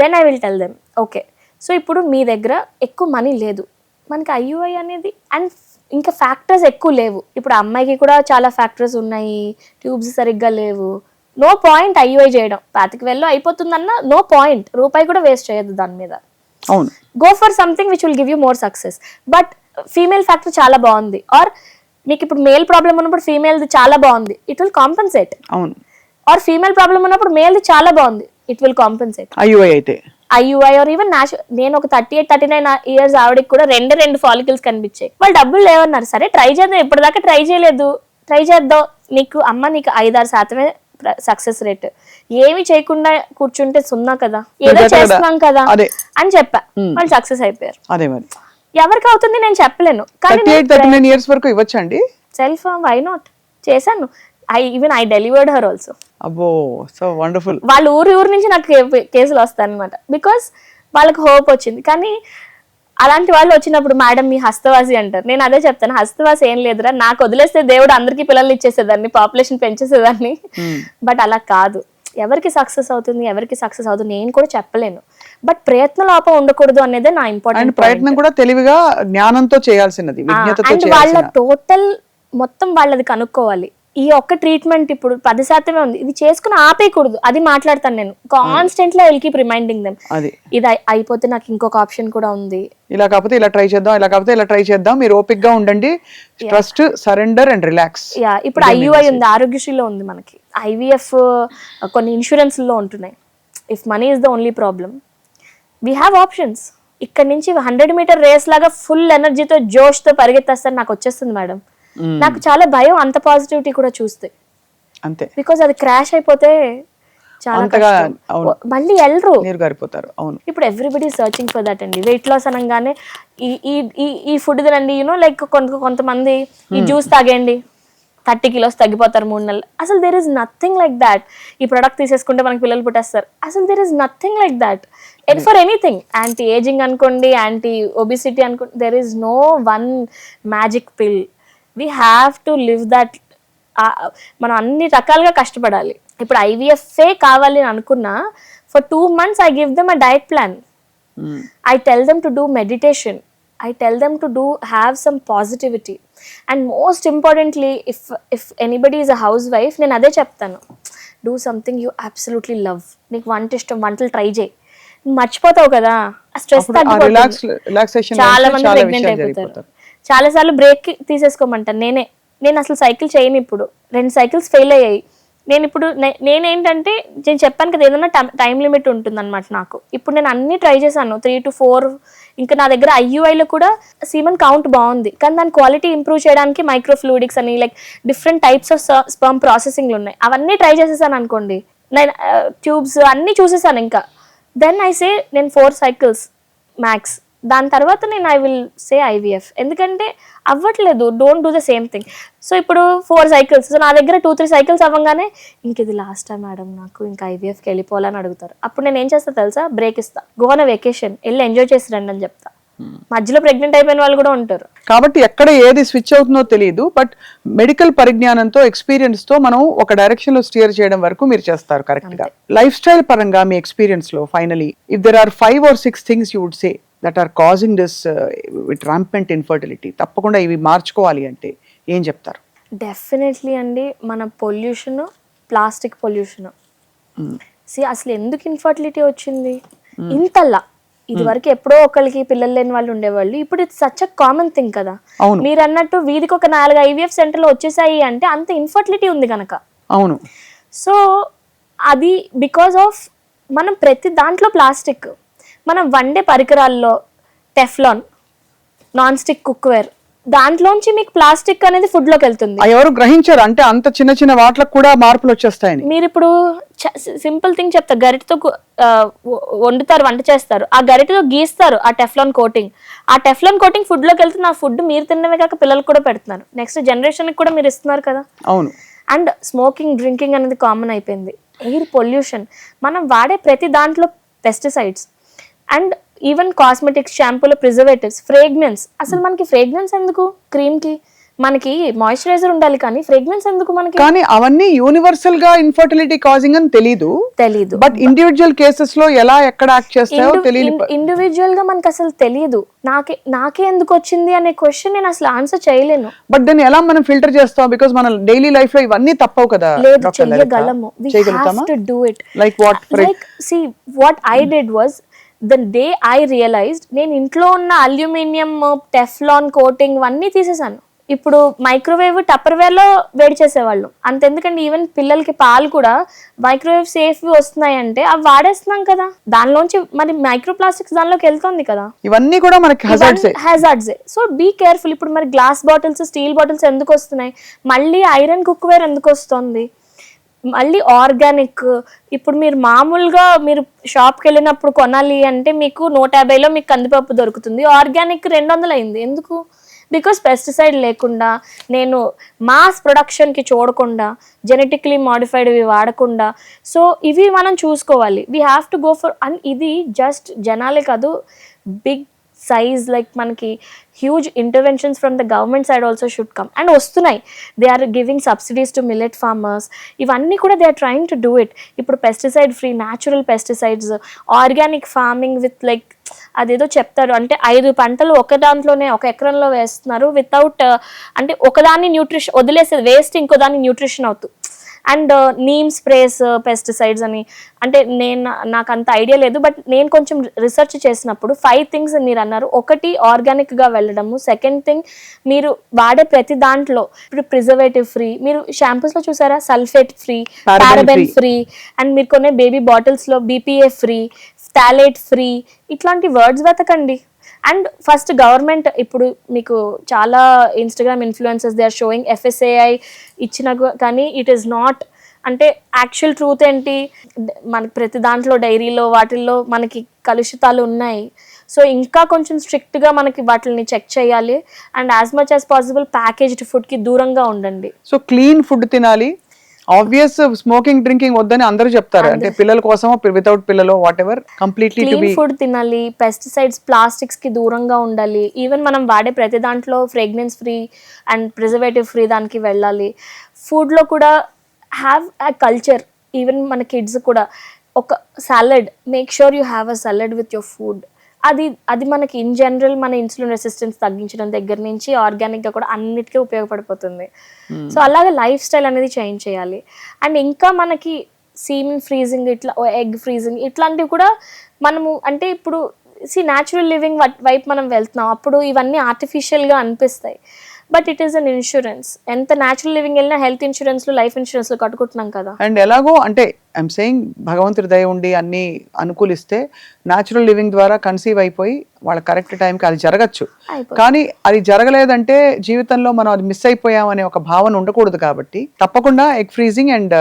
then I will tell them okay. So ఇప్పుడు మీ దగ్గర ఎక్కువ మనీ లేదు, మనకి ఐయుఐ అనేది అండ్ ఇంకా ఫ్యాక్టర్స్ ఎక్కువ లేవు. ఇప్పుడు అమ్మాయికి కూడా చాలా ఫ్యాక్టర్స్ ఉన్నాయి, ట్యూబ్స్ సరిగ్గా లేవు, నో పాయింట్ ఐయుఐ చేయడం. 25,000 అయిపోతుందన్న నో పాయింట్, రూపాయి కూడా వేస్ట్ చేయొద్దు దాని మీద. అవును, go for something which will give you more success. But female factor చాలా బాగుంది, ఆర్ మీకు ఇప్పుడు మేల్ ప్రాబ్లం ఉన్నప్పుడు ఫీమేల్ది చాలా బాగుంది, ఇట్ విల్ కాంపెన్సేట్. అవును, ఆర్ ఫీమేల్ ప్రాబ్లం ఉన్నప్పుడు మేల్ది చాలా బాగుంది, ఇట్ విల్ కాంపెన్సేట్. ఐయుఐ అయితే ఐయుఐ ఆర్ ఈవెన్ నేను ఒక 38, 39 ఇయర్స్ ఆవిడకి కూడా 2 ఫాలికల్స్ కనిపించాయి. వాళ్ళు డబ్బులు లేవన్నారు, సరే ట్రై చేద్దాం, ఇప్పటిదాకా ట్రై చేయలేదు, ట్రై చేద్దాం. నీకు 5-6% సక్సెస్ రేట్, ఏమి చేయకుండా కూర్చుంటే 0 కదా, ఏదో చేస్తున్నాం కదా అని చెప్పా, వాళ్ళు సక్సెస్ అయిపోయారు. అదే మరి ఎవరికి అవుతుంది నేను చెప్పలేను, కానీ 39 ఇయర్స్ వరకు ఇవ్వచ్చండి. సెల్ఫ్ వై నాట్ చేశాను. I delivered her also. అబ్బో, సో వండర్ఫుల్. వాళ్ళు ఊరు నుంచి నాకు కేసులు వస్తాయి అనమాట, బికాస్ వాళ్ళకి హోప్ వచ్చింది. కానీ అలాంటి వాళ్ళు వచ్చినప్పుడు మేడం మీ హస్తవాసి అంటారు. నేను అదే చెప్తాను, హస్తవాసి ఏం లేదురా, నాకు వదిలేస్తే దేవుడు అందరికీ పిల్లలు ఇచ్చేసేదాన్ని, పాపులేషన్ పెంచేసేదాన్ని. బట్ అలా కాదు, ఎవరికి సక్సెస్ అవుతుంది, ఎవరికి సక్సెస్ అవుతుంది నేను కూడా చెప్పలేను. బట్ ప్రయత్న లోపం ఉండకూడదు అనేది నా ఇంపార్టెంట్. ప్రయత్నం కూడా తెలివిగా, జ్ఞానంతో చేయాల్సినది, విజ్ఞతతో అండ్ వాళ్ళ టోటల్ మొత్తం వాళ్ళది కనుక్కోవాలి. ఈ ఒక్క ట్రీట్మెంట్ ఇప్పుడు 10% ఉంది, ఇది చేసుకుని ఆపేయకూడదు, అది మాట్లాడతాను నేను constantly. I will keep reminding them, ఇది అయిపోతే నాకు ఇంకొక ఆప్షన్ కూడా ఉంది, ఇలా కాకపోతే ఇలా ట్రై చేద్దాం, ఇలా కాకపోతే ఇలా ట్రై చేద్దాం, మీరు ఓపిక్ గా ఉండండి, trust, surrender and relax. Yeah, ఇప్పుడు ఐయుఐ ఉంది, ఆరోగ్యశ్రీలో ఉంది మనకి, ఐవీఎఫ్ కొన్ని ఇన్సూరెన్స్ లో ఉంటున్నాయి. If money is the only problem, we have options. ఇక్కడ నుంచి 100 మీటర్ రేస్ లాగా ఫుల్ ఎనర్జీతో జోష్తో పరిగెత్తేస్తారు, నాకు వచ్చేస్తుంది మేడం. నాకు చాలా భయం అంత పాజిటివిటీ కూడా చూస్తే, అంతే, బికాజ్ అది క్రాష్ అయిపోతే చాలా మళ్ళీ వెళ్ళరు, అవును. ఇప్పుడు ఎవ్రీబడి సర్చింగ్ ఫర్ దట్ అండి. వెయిట్ లాస్ అనగానే ఈ ఫుడ్ తినండి, యూనో లైక్ కొంతమంది ఈ జ్యూస్ తాగండి 30 kilos తగ్గిపోతారు 3 నెలలు. అసలు there is nothing like that. ఈ ప్రొడక్ట్ తీసేసుకుంటే మనకి పిల్లలు పుట్టేస్తారు, అసలు there is nothing like that. For anything, anti ageing అనుకోండి, యాంటీ ఒబిసిటీ అనుకోండి, there is no one magic pill. We have to live that. మనం అన్ని రకాలుగా కష్టపడాలి. ఇప్పుడు ఐవీఎఫ్ఏ కావాలి అని అనుకున్నా, for 2 months I give them a diet plan. I tell them to do meditation. I tell them to have some positivity. And most importantly, if anybody is a housewife, నేను అదే చెప్తాను, do something you absolutely love. నీకు వంట ఇష్టం, వంటలు try చేయి, మర్చిపోతావు కదా, ఆ స్ట్రెస్ తగ్గిపోతుంది. చాలా మంది ప్రెగ్నెంట్ అయిపోతారు. చాలా సార్లు బ్రేక్ తీసేసుకోమంటాను. నేను అసలు సైకిల్ చేయను. ఇప్పుడు 2 cycles ఫెయిల్ అయ్యాయి. నేనేంటంటే నేను చెప్పాను కదా, ఏదైనా టైం లిమిట్ ఉంటుంది అనమాట నాకు. ఇప్పుడు నేను అన్ని ట్రై చేశాను, 3 to 4. ఇంకా నా దగ్గర ఐయుఐలో కూడా సీమన్ కౌంట్ బాగుంది, కానీ దాని క్వాలిటీ ఇంప్రూవ్ చేయడానికి మైక్రోఫ్లూయిడిక్స్ అని, like different types of sperm ప్రాసెసింగ్లు ఉన్నాయి. అవన్నీ ట్రై చేసేసాను అనుకోండి, నేను ట్యూబ్స్ అన్నీ చూసేసాను. ఇంకా దెన్ ఐ సే నేను 4 cycles మ్యాక్స్, దాని తర్వాత నేను ఐ విల్ సే ఐవీఎఫ్. ఎందుకంటే అవ్వట్లేదు, don't do the same thing. So ఇప్పుడు 4 cycles, సో నా దగ్గర 2-3 cycles అవ్వగానే ఇంక ఇది లాస్ట్ టైం మేడం, నాకు ఇంకా ఐవీఎఫ్కి వెళ్ళిపోవాలని అడుగుతారు. అప్పుడు నేను ఏం చేస్తా తెలుసా, బ్రేక్ ఇస్తా, గో ఆన్ వెకేషన్, వెళ్ళి ఎంజాయ్ చేసి రండి అని చెప్తా. మధ్యలో ప్రెగ్నెంట్ అయిపోయిన వాళ్ళు కూడా ఉంటారు. కాబట్టి ఎక్కడ ఏది స్విచ్ అవుతుందో తెలియదు, బట్ మెడికల్ పరిజ్ఞానంతో ఎక్స్పీరియన్స్ తో మనం ఒక డైరెక్షన్ లో స్టియర్ చేయడం వరకు మీరు చేస్తారు కరెక్ట్ గా. లైఫ్ స్టైల్ పరంగా మీ ఎక్స్పీరియన్స్ లో finally if there are 5 or 6 things you would say that are causing this rampant infertility, తప్పకుండా ఇవి మార్చుకోవాలి అంటే ఏం చెప్తారు? డెఫినెట్లీ అండి, మన పొల్యూషన్, ప్లాస్టిక్ పొల్యూషన్. అసలు ఎందుకు ఇన్ఫర్టిలిటీ వచ్చింది ఇంతల్లా? ఇది వరకు ఎప్పుడో ఒకరికి పిల్లలు లేని వాళ్ళు ఉండేవాళ్ళు, ఇప్పుడు it's such a common thing కదా. మీరు అన్నట్టు వీధికి ఒక 4 IVF సెంటర్లు వచ్చేసాయి అంటే అంత ఇన్ఫర్టిలిటీ ఉంది కనుక. అవును. సో అది బికాస్ ఆఫ్ మనం ప్రతి దాంట్లో ప్లాస్టిక్, మనం వండే పరికరాల్లో టెఫ్లాన్, నాన్ స్టిక్ కుక్వేర్, దాంట్లోంచి మీకు ప్లాస్టిక్ అనేది ఫుడ్ లోకి వెళ్తుంది. ఎవరు గ్రహించారు అంటే అంత చిన్న చిన్న వాటికి కూడా మార్పులు వచ్చేస్తాయని. మీరు ఇప్పుడు సింపుల్ థింగ్ చెప్తా, గరిటతో వండుతారు, వంట చేస్తారు, ఆ గరిటతో గీస్తారు ఆ టెఫ్లాన్ కోటింగ్. ఆ టెఫ్లాన్ కోటింగ్ ఫుడ్ లోకి వెళ్తుంది. ఆ ఫుడ్ మీరు తినడమే కాక పిల్లలకు కూడా పెడుతున్నారు, నెక్స్ట్ జనరేషన్ కి కూడా మీరు ఇస్తున్నారు కదా. అవును. అండ్ స్మోకింగ్, డ్రింకింగ్ అనేది కామన్ అయిపోయింది. ఎయిర్ పొల్యూషన్, మనం వాడే ప్రతి దాంట్లో పెస్టిసైడ్స్, అండ్ ఈవెన్ కాస్మెటిక్స్, షాంపూలో ప్రిజర్వేటివ్స్, ఫ్రేగ్రెన్స్. అసలు మనకి ఫ్రేగ్రెన్స్ ఎందుకు? క్రీమ్ కి మనకి మాయిశ్చరైజర్ ఉండాలి కానీ ఫ్రేగ్రెన్స్ ఎందుకు మనకి? కానీ అవన్నీ యూనివర్సల్ గా ఇన్ఫర్టిలిటీ కాజింగ్ అని తెలీదు. బట్ ఇండివిజువల్ కేసెస్ లో ఎలా ఎక్కడ యాక్ట్ చేస్తాయో తెలియదు. ఇండివిజువల్ గా మనకి అసలు తెలియదు. నాకే ఎందుకు వచ్చింది అనే క్వశ్చన్ నేను అసలు ఆన్సర్ చేయలేను. బట్ దాన్ని ఎలా మనం ఫిల్టర్ చేస్తాం? బికాజ్ మన డైలీ లైఫ్ లో ఇవన్నీ తప్పవు కదా. లేదు, చేయగలము. We have to do it. Like what? See, what I did was, the day I realized, నేను ఇంట్లో ఉన్న అల్యూమినియం, టెఫ్లాన్ కోటింగ్ అన్నీ తీసేసాను. ఇప్పుడు మైక్రోవేవ్, టప్పర్వేర్ లో వేడి చేసేవాళ్ళు. అంతెందుకండి, ఈవెన్ పిల్లలకి పాలు కూడా మైక్రోవేవ్ సేఫ్ వస్తున్నాయి అంటే అవి వాడేస్తున్నాం కదా. దానిలోంచి మరి మైక్రో ప్లాస్టిక్స్ దానిలోకి వెళ్తుంది కదా. ఇవన్నీ కూడా మనకి హ్యాజార్డ్సే. So be careful. ఇప్పుడు మరి గ్లాస్ బాటిల్స్, స్టీల్ బాటిల్స్ ఎందుకు వస్తున్నాయి? మళ్ళీ ఐరన్ కుక్వేర్ ఎందుకు వస్తుంది? మళ్ళీ ఆర్గానిక్. ఇప్పుడు మీరు మామూలుగా మీరు షాప్కి వెళ్ళినప్పుడు కొనాలి అంటే మీకు 150లో మీకు కందిపప్పు దొరుకుతుంది, ఆర్గానిక్ 200 అయింది. ఎందుకు? బికాస్ పెస్టిసైడ్ లేకుండా, నేను మాస్ ప్రొడక్షన్కి చూడకుండా, జెనెటిక్లీ మాడిఫైడ్ ఇవి వాడకుండా. సో ఇవి మనం చూసుకోవాలి. We have to go for. And ఇది జస్ట్ జనాలే కాదు, బిగ్ సైజ్, లైక్ మనకి huge interventions from the government side also should come. And వస్తున్నాయి. They are giving subsidies to millet farmers. ఇవన్నీ కూడా they are trying to do it. ఇప్పుడు pesticide free, natural pesticides, organic farming with like అదేదో చెప్తారు అంటే 5 పంటలు ఒక దాంట్లోనే ఒక ఎకరంలో వేస్తున్నారు వితౌట్, అంటే ఒకదాన్ని న్యూట్రిషన్ వదిలేసేది, వేస్ట్ ఇంకో దాన్ని న్యూట్రిషన్ అవుతుంది. అండ్ నీమ్ స్ప్రేస్, పెస్టిసైడ్స్ అని, అంటే నాకు అంత ఐడియా లేదు, బట్ నేను కొంచెం రిసెర్చ్ చేసినప్పుడు 5 థింగ్స్ మీరు అన్నారు. ఒకటి ఆర్గానిక్గా వెళ్ళడము, సెకండ్ థింగ్ మీరు వాడే ప్రతి దాంట్లో ఇప్పుడు ప్రిజర్వేటివ్ ఫ్రీ. మీరు షాంపూస్లో చూసారా, sulphate free, paraben free, and మీరు కొనే బేబీ బాటిల్స్లో BPA ఫ్రీ, థాలేట్ ఫ్రీ, ఇట్లాంటి వర్డ్స్ వెతకండి. అండ్ ఫస్ట్ గవర్నమెంట్, ఇప్పుడు మీకు చాలా Instagram influencers they are showing FSAI ఇచ్చిన, కానీ ఇట్ ఈస్ నాట్. అంటే యాక్చువల్ ట్రూత్ ఏంటి? మనకి ప్రతి దాంట్లో డైరీలో వాటిల్లో మనకి కలుషితాలు ఉన్నాయి. సో ఇంకా కొంచెం స్ట్రిక్ట్గా మనకి వాటిని చెక్ చేయాలి. And as much as possible packaged ఫుడ్కి దూరంగా ఉండండి. సో క్లీన్ ఫుడ్ తినాలి. ఆబ్వియస్ స్మోకింగ్, డ్రింకింగ్ వద్దని అందరూ చెప్తారు, అంటే పిల్లల కోసమో వితౌట్ పిల్లలు what ever, completely to be food తినాలి. పెస్టిసైడ్స్, ప్లాస్టిక్స్ కి దూరంగా ఉండాలి. ఈవెన్ మనం వాడే ప్రతి దాంట్లో fragrance free and preservative free దానికి వెళ్ళాలి. ఫుడ్ లో కూడా హ్యావ్ అ కల్చర్. ఈవెన్ మన కిడ్స్ కూడా ఒక salad, make sure you have a salad with your food. అది మనకి ఇన్ జనరల్ మన ఇన్సులిన్ రెసిస్టెన్స్ తగ్గించడం దగ్గర నుంచి ఆర్గానిక్గా కూడా అన్నిటికీ ఉపయోగపడిపోతుంది. సో అలాగే లైఫ్ స్టైల్ అనేది చేంజ్ చేయాలి. అండ్ ఇంకా మనకి సీమెన్ ఫ్రీజింగ్, ఇట్లా ఎగ్ ఫ్రీజింగ్, ఇట్లాంటివి కూడా మనము, అంటే ఇప్పుడు న్యాచురల్ లివింగ్ వైపు మనం వెళ్తున్నాం, అప్పుడు ఇవన్నీ ఆర్టిఫిషియల్గా అనిపిస్తాయి. But it is an insurance. ఎంత న్యాచురల్ లివింగ్ వెళ్ళినా హెల్త్ ఇన్సూరెన్స్ లో, లైఫ్ ఇన్సూరెన్స్ లో కట్టుకుంటున్నాం కదా. అండ్ ఎలాగో అంటే ఐఎమ్ సేయింగ్ భగవంతుడి దయ ఉండి అన్ని అనుకూలిస్తే న్యాచురల్ లివింగ్ ద్వారా కన్సీవ్ అయిపోయి వాళ్ళ కరెక్ట్ టైంకి అది జరగచ్చు. కానీ అది జరగలేదంటే జీవితంలో మనం అది మిస్ అయిపోయామనే ఒక భావన ఉండకూడదు. కాబట్టి తప్పకుండా egg freezing and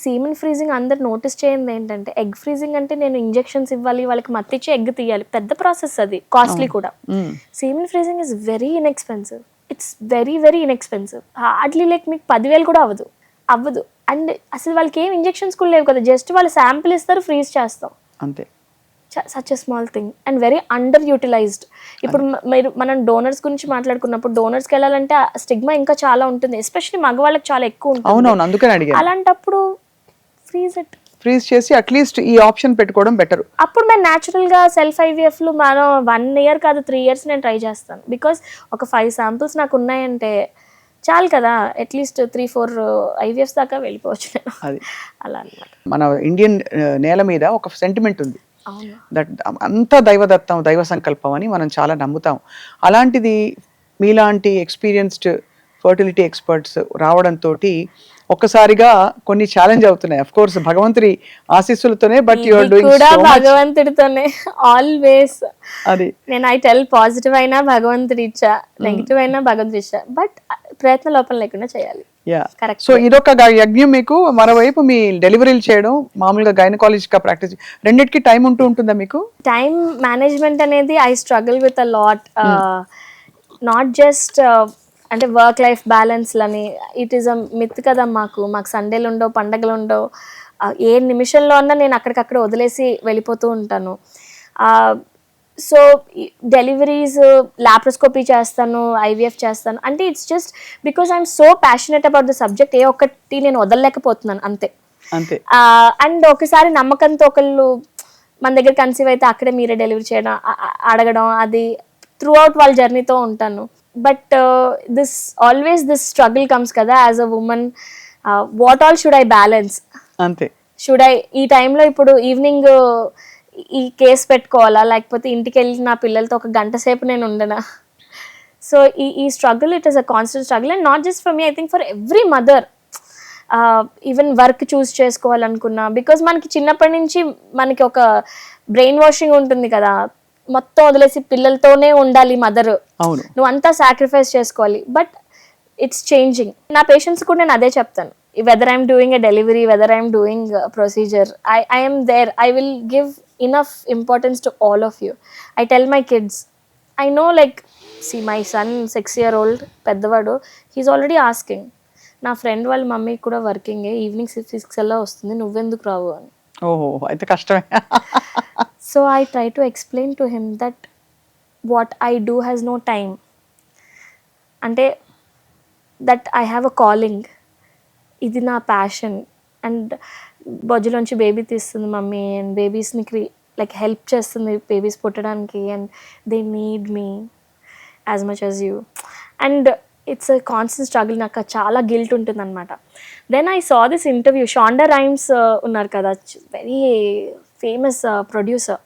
semen freezing అందరు నోటీస్ చేయండి ఏంటంటే, ఎగ్ ఫ్రీజింగ్ అంటే నేను ఇంజెక్షన్స్ ఇవ్వాలి, వాళ్ళకి మత్తిచ్చి ఎగ్ తీయాలి, పెద్ద ప్రాసెస్, అది కాస్ట్లీ కూడా. Semen freezing is very inexpensive. It's very very inexpensive. Hardly like మీకు 10,000 కూడా అవ్వదు. అండ్ అసలు వాళ్ళకి ఏం ఇంజెక్షన్స్ కూడా లేవు కదా, జస్ట్ వాళ్ళు శాంపిల్ ఇస్తారు, ఫ్రీజ్ చేస్తాం అంతే. Such a small thing and very underutilized. ఇప్పుడు మనం డోనర్స్ గురించి మాట్లాడుకున్నప్పుడు డోనర్స్కి వెళ్ళాలంటే స్టిగ్మా ఇంకా చాలా ఉంటుంది, ఎస్పెషల్లీ మగవాళ్ళకి చాలా ఎక్కువ ఉంటుంది. అవునవును, అందుకని అడిగాను. అలాంటప్పుడు ఫ్రీజ్ చేసి అట్లీస్ట్ ఈ ఆప్షన్ పెట్టుకోవడం బెటర్. అప్పుడు మేము న్యాచురల్గా సెల్ఫ్ ఐవీఎఫ్లు మనం 1 year కాదు 3 years నేను ట్రై చేస్తాను. బికాస్ ఒక 5 samples నాకు ఉన్నాయంటే చాలు కదా, అట్లీస్ట్ 3-4 IVFs దాకా వెళ్ళిపోవచ్చు నేను. అది అలా అన్నమాట. మన ఇండియన్ నేల మీద ఒక సెంటిమెంట్ ఉంది, అవును. దట్ అంతా దైవదత్తం, దైవ సంకల్పం అని మనం చాలా నమ్ముతాం. అలాంటిది మీలాంటి ఎక్స్పీరియన్స్డ్ ఫర్టిలిటీ ఎక్స్పర్ట్స్ రావడంతో ఒక్కసారిగా కొన్ని ఛాలెంజ్ అవుతున్నాయి. అఫ్ కోర్స్ భగవంతుడి ఆశీస్సులతోనే, బట్ యు ఆర్ డూయింగ్ కూడా సో మచ్. భగవంతుడితోనే ఆల్వేస్. అది నేను ఐ టెల్ పాజిటివ్ అయినా భగవంతుడి ఇచ్చా, నెగిటివ్ అయినా భగవంతుడి ఇచ్చా, బట్ ప్రయత్న లోపం లేకుండా చేయాలి. Yeah, correct. సో ఇదొక యజ్ఞం మీకు. మరోవైపు మీ డెలివరీలు చేయడం, మామూలుగా గైనకాలజిస్ట్ ప్రాక్టీస్, రెండింటికి టైం ఉంటుందా మీకు? టైం మేనేజ్మెంట్ అనేది I struggle with a lot. Not just అంటే వర్క్ లైఫ్ బ్యాలెన్స్లని, ఇట్ ఈస్ అ మిత్ కదా. మాకు సండేలు ఉండవు, పండగలు ఉండవు. ఏ నిమిషంలో అన్నా నేను అక్కడికక్కడ వదిలేసి వెళ్ళిపోతూ ఉంటాను. సో డెలివరీస్, లాప్రోస్కోపీ చేస్తాను, ఐవీఎఫ్ చేస్తాను. అంటే it's just because I'm so passionate about the subject. ఏ ఒక్కటి నేను వదలలేకపోతున్నాను అంతే. అండ్ ఒకసారి నమ్మకంతో ఒకళ్ళు మన దగ్గర కన్సీవ్ అయితే అక్కడే మీరే డెలివరీ చేయడం, అడగడం, అది త్రూ అవుట్ వాళ్ళ జర్నీతో ఉంటాను. బట్ దిస్ స్ట్రగుల్ కమ్స్ కదా as a women. What all should I balance? అంతే. షుడ్ ఐ ఈ టైంలో ఇప్పుడు ఈవినింగ్ ఈ కేసు పెట్టుకోవాలా, లేకపోతే ఇంటికి వెళ్ళి నా పిల్లలతో 1 గంట సేపు నేను ఉండనా? సో ఈ struggle, it is a constant struggle. And not just for me, I think for every mother. Even work choose చేసుకోవాలనుకున్నా, బికాజ్ మనకి చిన్నప్పటి నుంచి మనకి ఒక బ్రెయిన్ వాషింగ్ ఉంటుంది కదా, మొత్తం వదిలేసి పిల్లలతోనే ఉండాలి మదర్, నువ్వు అంతా సాక్రిఫైస్ చేసుకోవాలి. But it's changing. నా పేషెంట్స్ కూడా నేను అదే చెప్తాను, whether I'm doing a delivery, whether I'm doing procedure, I am there. I will give enough importance to all of you. I tell my kids, I know, like, see my son 6-year-old పెద్దవాడు, he's already asking, నా friend వాళ్ళ mummy కూడా working, evening 6 అలా వస్తుంది, నువ్వెందుకు రావు అని. ఓహో, అయితే కష్టమే. So I try to explain to him that what I do has no time. అంటే that I have a calling, ఇది నా ప్యాషన్. అండ్ బొజ్జులోంచి బేబీ తీస్తుంది మమ్మీ, అండ్ బేబీస్ని లైక్ హెల్ప్ చేస్తుంది బేబీస్ పుట్టడానికి, and they need me as much as you. And it's a constant struggle. నాకు చాలా గిల్ట్ ఉంటుంది అనమాట. Then I saw this interview. Shonda Rhimes ఉన్నారు కదా, very famous producer.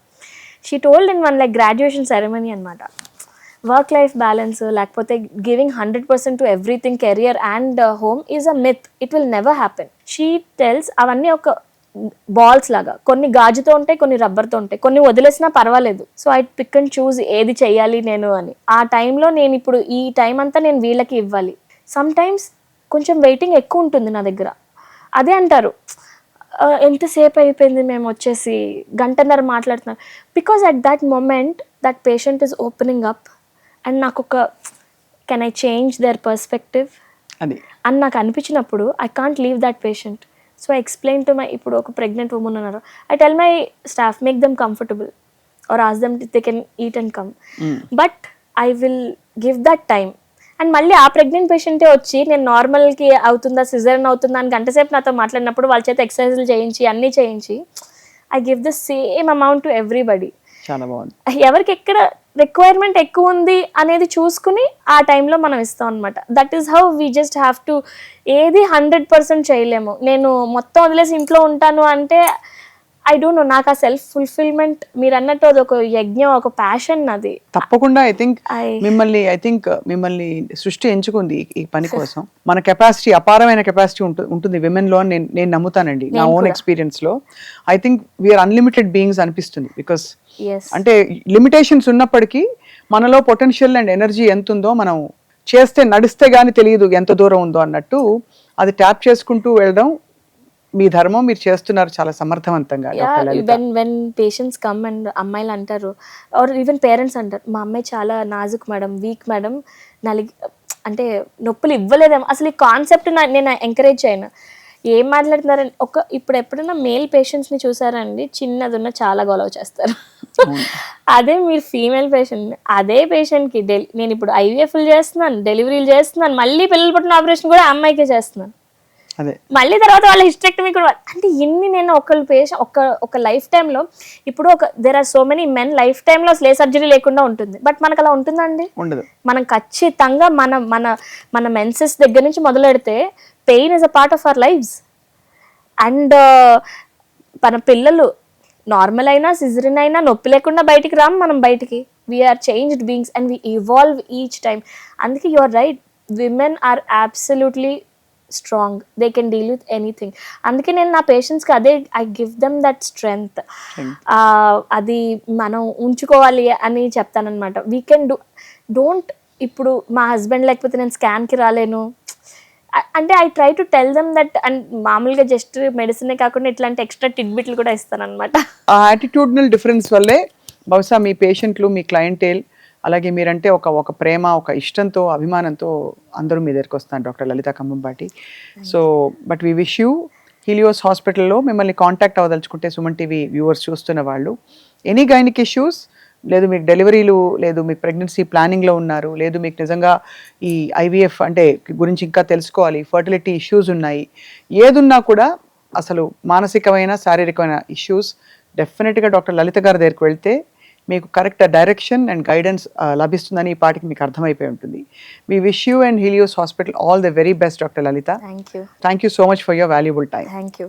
She told in one like graduation ceremony అనమాట, work life balance లేకపోతే giving 100% to everything, career and home is a myth. It will never happen. She tells అవన్నీ ఒక balls లాగా, కొన్ని గాజుతో ఉంటాయి, కొన్ని రబ్బర్తో ఉంటాయి, కొన్ని వదిలేసినా పర్వాలేదు. So I pick and choose ఏది చెయ్యాలి నేను అని. ఆ టైంలో నేను ఇప్పుడు ఈ టైం అంతా నేను వీళ్ళకి ఇవ్వాలి. సమ్ టైమ్స్ కొంచెం వెయిటింగ్ ఎక్కువ ఉంటుంది నా దగ్గర. అదే అంటారు, ఎంతసేపు అయిపోయింది మేము వచ్చేసి, 1.5 గంట మాట్లాడుతున్నాం. Because at that moment that patient is opening up and నాకు ఒక can I change their perspective అని నాకు అనిపించినప్పుడు I can't leave that patient. So I explain to my, ఇప్పుడు ఒక ప్రెగ్నెంట్ ఉమెన్ ఉన్నారు, I tell my staff, make them comfortable or ask them they can eat and come, but I will give that time. And మళ్ళీ ఆ pregnant పేషెంటే వచ్చి నేను నార్మల్కి అవుతుందా caesarean అవుతుందా అని 1 గంట సేపు నాతో మాట్లాడినప్పుడు వాళ్ళ చేత ఎక్సర్సైజులు చేయించి అన్నీ చేయించి I give the same amount to everybody. చాలా బాగుంది. ఎవరికి ఎక్కడ రిక్వైర్మెంట్ ఎక్కువ ఉంది అనేది చూసుకుని ఆ టైంలో మనం ఇస్తాం అనమాట. That is how we just have to. ఏది 100% చేయలేము. నేను మొత్తం వదిలేసి ఇంట్లో ఉంటాను అంటే ఐ డోంట్ నో, నాకు ఆ సెల్ఫ్ ఫుల్ఫిల్మెంట్ మీరు అన్నట్టు అది ఒక యజ్ఞం, ఒక ప్యాషన్ అది. తప్పకుండా ఐ థింక్ మిమ్మల్ని సృష్టి ఎంచుకుంది ఈ పని కోసం. మన కెపాసిటీ, అపారమైన కెపాసిటీ ఉంటుంది విమెన్ లో అని నేను నమ్ముతానండి. నా ఓన్ ఎక్స్పీరియన్స్ లో I think we are unlimited beings అనిపిస్తుంది. బికాస్ అంటే లిమిటేషన్స్ ఉన్నప్పటికీ మనలో పొటెన్షియల్ అండ్ ఎనర్జీ ఎంత ఉందో, మనం చేస్తే నడిస్తే గానీ తెలియదు ఎంత దూరం ఉందో అన్నట్టు, అది ట్యాప్ చేసుకుంటూ వెళ్ళడం మీ ధర్మం. మీరు చేస్తున్నారు చాలా సమర్థవంతంగా. వెన్ పేషెంట్స్ కమ్ అండ్ అమ్మాయిలు అంటారు, ఆర్ ఈవెన్ పేరెంట్స్ అంటారు, మా అమ్మాయి చాలా నాజుక్ మేడం, వీక్ మేడం, అంటే నొప్పులు ఇవ్వలేదేమో. అసలు ఈ కాన్సెప్ట్ నేను ఎంకరేజ్ చేయను. ఏం మాట్లాడుతున్నారండి ఇప్పుడు ఎప్పుడైనా మేల్ పేషెంట్స్ని చూసారండి, చిన్నది ఉన్న చాలా గొడవ చేస్తారు. అదే మీరు ఫీమేల్ పేషెంట్, అదే పేషెంట్కి నేను ఇప్పుడు ఐవీఎఫ్లు చేస్తున్నాను, డెలివరీలు చేస్తున్నాను, మళ్ళీ పిల్లలు పుట్టిన ఆపరేషన్ కూడా అమ్మాయికే చేస్తున్నాను, అదే మళ్ళీ తర్వాత వాళ్ళ హిస్టెక్టమీ కూడా. అంటే ఇన్ని నేను ఒకళ్ళు పేషెంట్ ఒక లైఫ్ టైంలో, ఇప్పుడు there are so many men లైఫ్ టైంలో అసలు ఏ సర్జరీ లేకుండా ఉంటుంది, బట్ మనకు అలా ఉంటుందండి? ఉండదు. మనం ఖచ్చితంగా మన మన మన మెన్సెస్ దగ్గర నుంచి మొదలెడితే pain is a part of our lives. And మన పిల్లలు నార్మల్ అయినా సిజరిన్ అయినా నొప్పి లేకుండా బయటికి రాము మనం బయటికి. We are changed beings and we evolve each time. అందుకే you are right, women are absolutely strong, they can deal with anything. అందుకే నేను నా పేషెంట్స్కి అదే I give them that strength. అది మనం ఉంచుకోవాలి అని చెప్తానమాట. వీ కెన్ డోంట్ ఇప్పుడు మా హస్బెండ్ లేకపోతే నేను స్కాన్కి రాలేను అంటే I try to tell them that. And మామూలుగా జస్ట్ మెడిసినే కాకుండా ఇట్లాంటి ఎక్స్ట్రా టిడ్బిట్లు కూడా ఇస్తాను అనమాట. ఆ యాటిట్యూడ్నల్ డిఫరెన్స్ వల్లే బహుశా మీ పేషెంట్లు, మీ క్లయింటేల్, అలాగే మీరంటే ఒక ప్రేమ, ఒక ఇష్టంతో, అభిమానంతో అందరూ మీ దగ్గరికి వస్తున్నారు doctor Lalitha Khammampati. So but we wish you Helios హాస్పిటల్లో మిమ్మల్ని కాంటాక్ట్ అవ్వదలుచుకుంటే సుమన్ టీవీ వ్యూవర్స్ చూస్తున్న వాళ్ళు, ఎనీ గైనిక్ ఇష్యూస్, లేదు మీకు డెలివరీలు, లేదు మీకు ప్రెగ్నెన్సీ ప్లానింగ్లో ఉన్నారు, లేదు మీకు నిజంగా ఈ ఐవీఎఫ్ అంటే గురించి ఇంకా తెలుసుకోవాలి, ఫర్టిలిటీ ఇష్యూస్ ఉన్నాయి, ఏదున్నా కూడా అసలు మానసికమైన శారీరకమైన ఇష్యూస్ డెఫినెట్గా డాక్టర్ లలిత గారి దగ్గరికి వెళ్తే మీకు కరెక్ట్ డైరెక్షన్ అండ్ గైడెన్స్ లభిస్తుందని ఈ పాటికి మీకు అర్థమైపోయి ఉంటుంది. We wish you and Helios hospital all the very best doctor Lalitha. Thank you. Thank you so much for your valuable time. Thank you.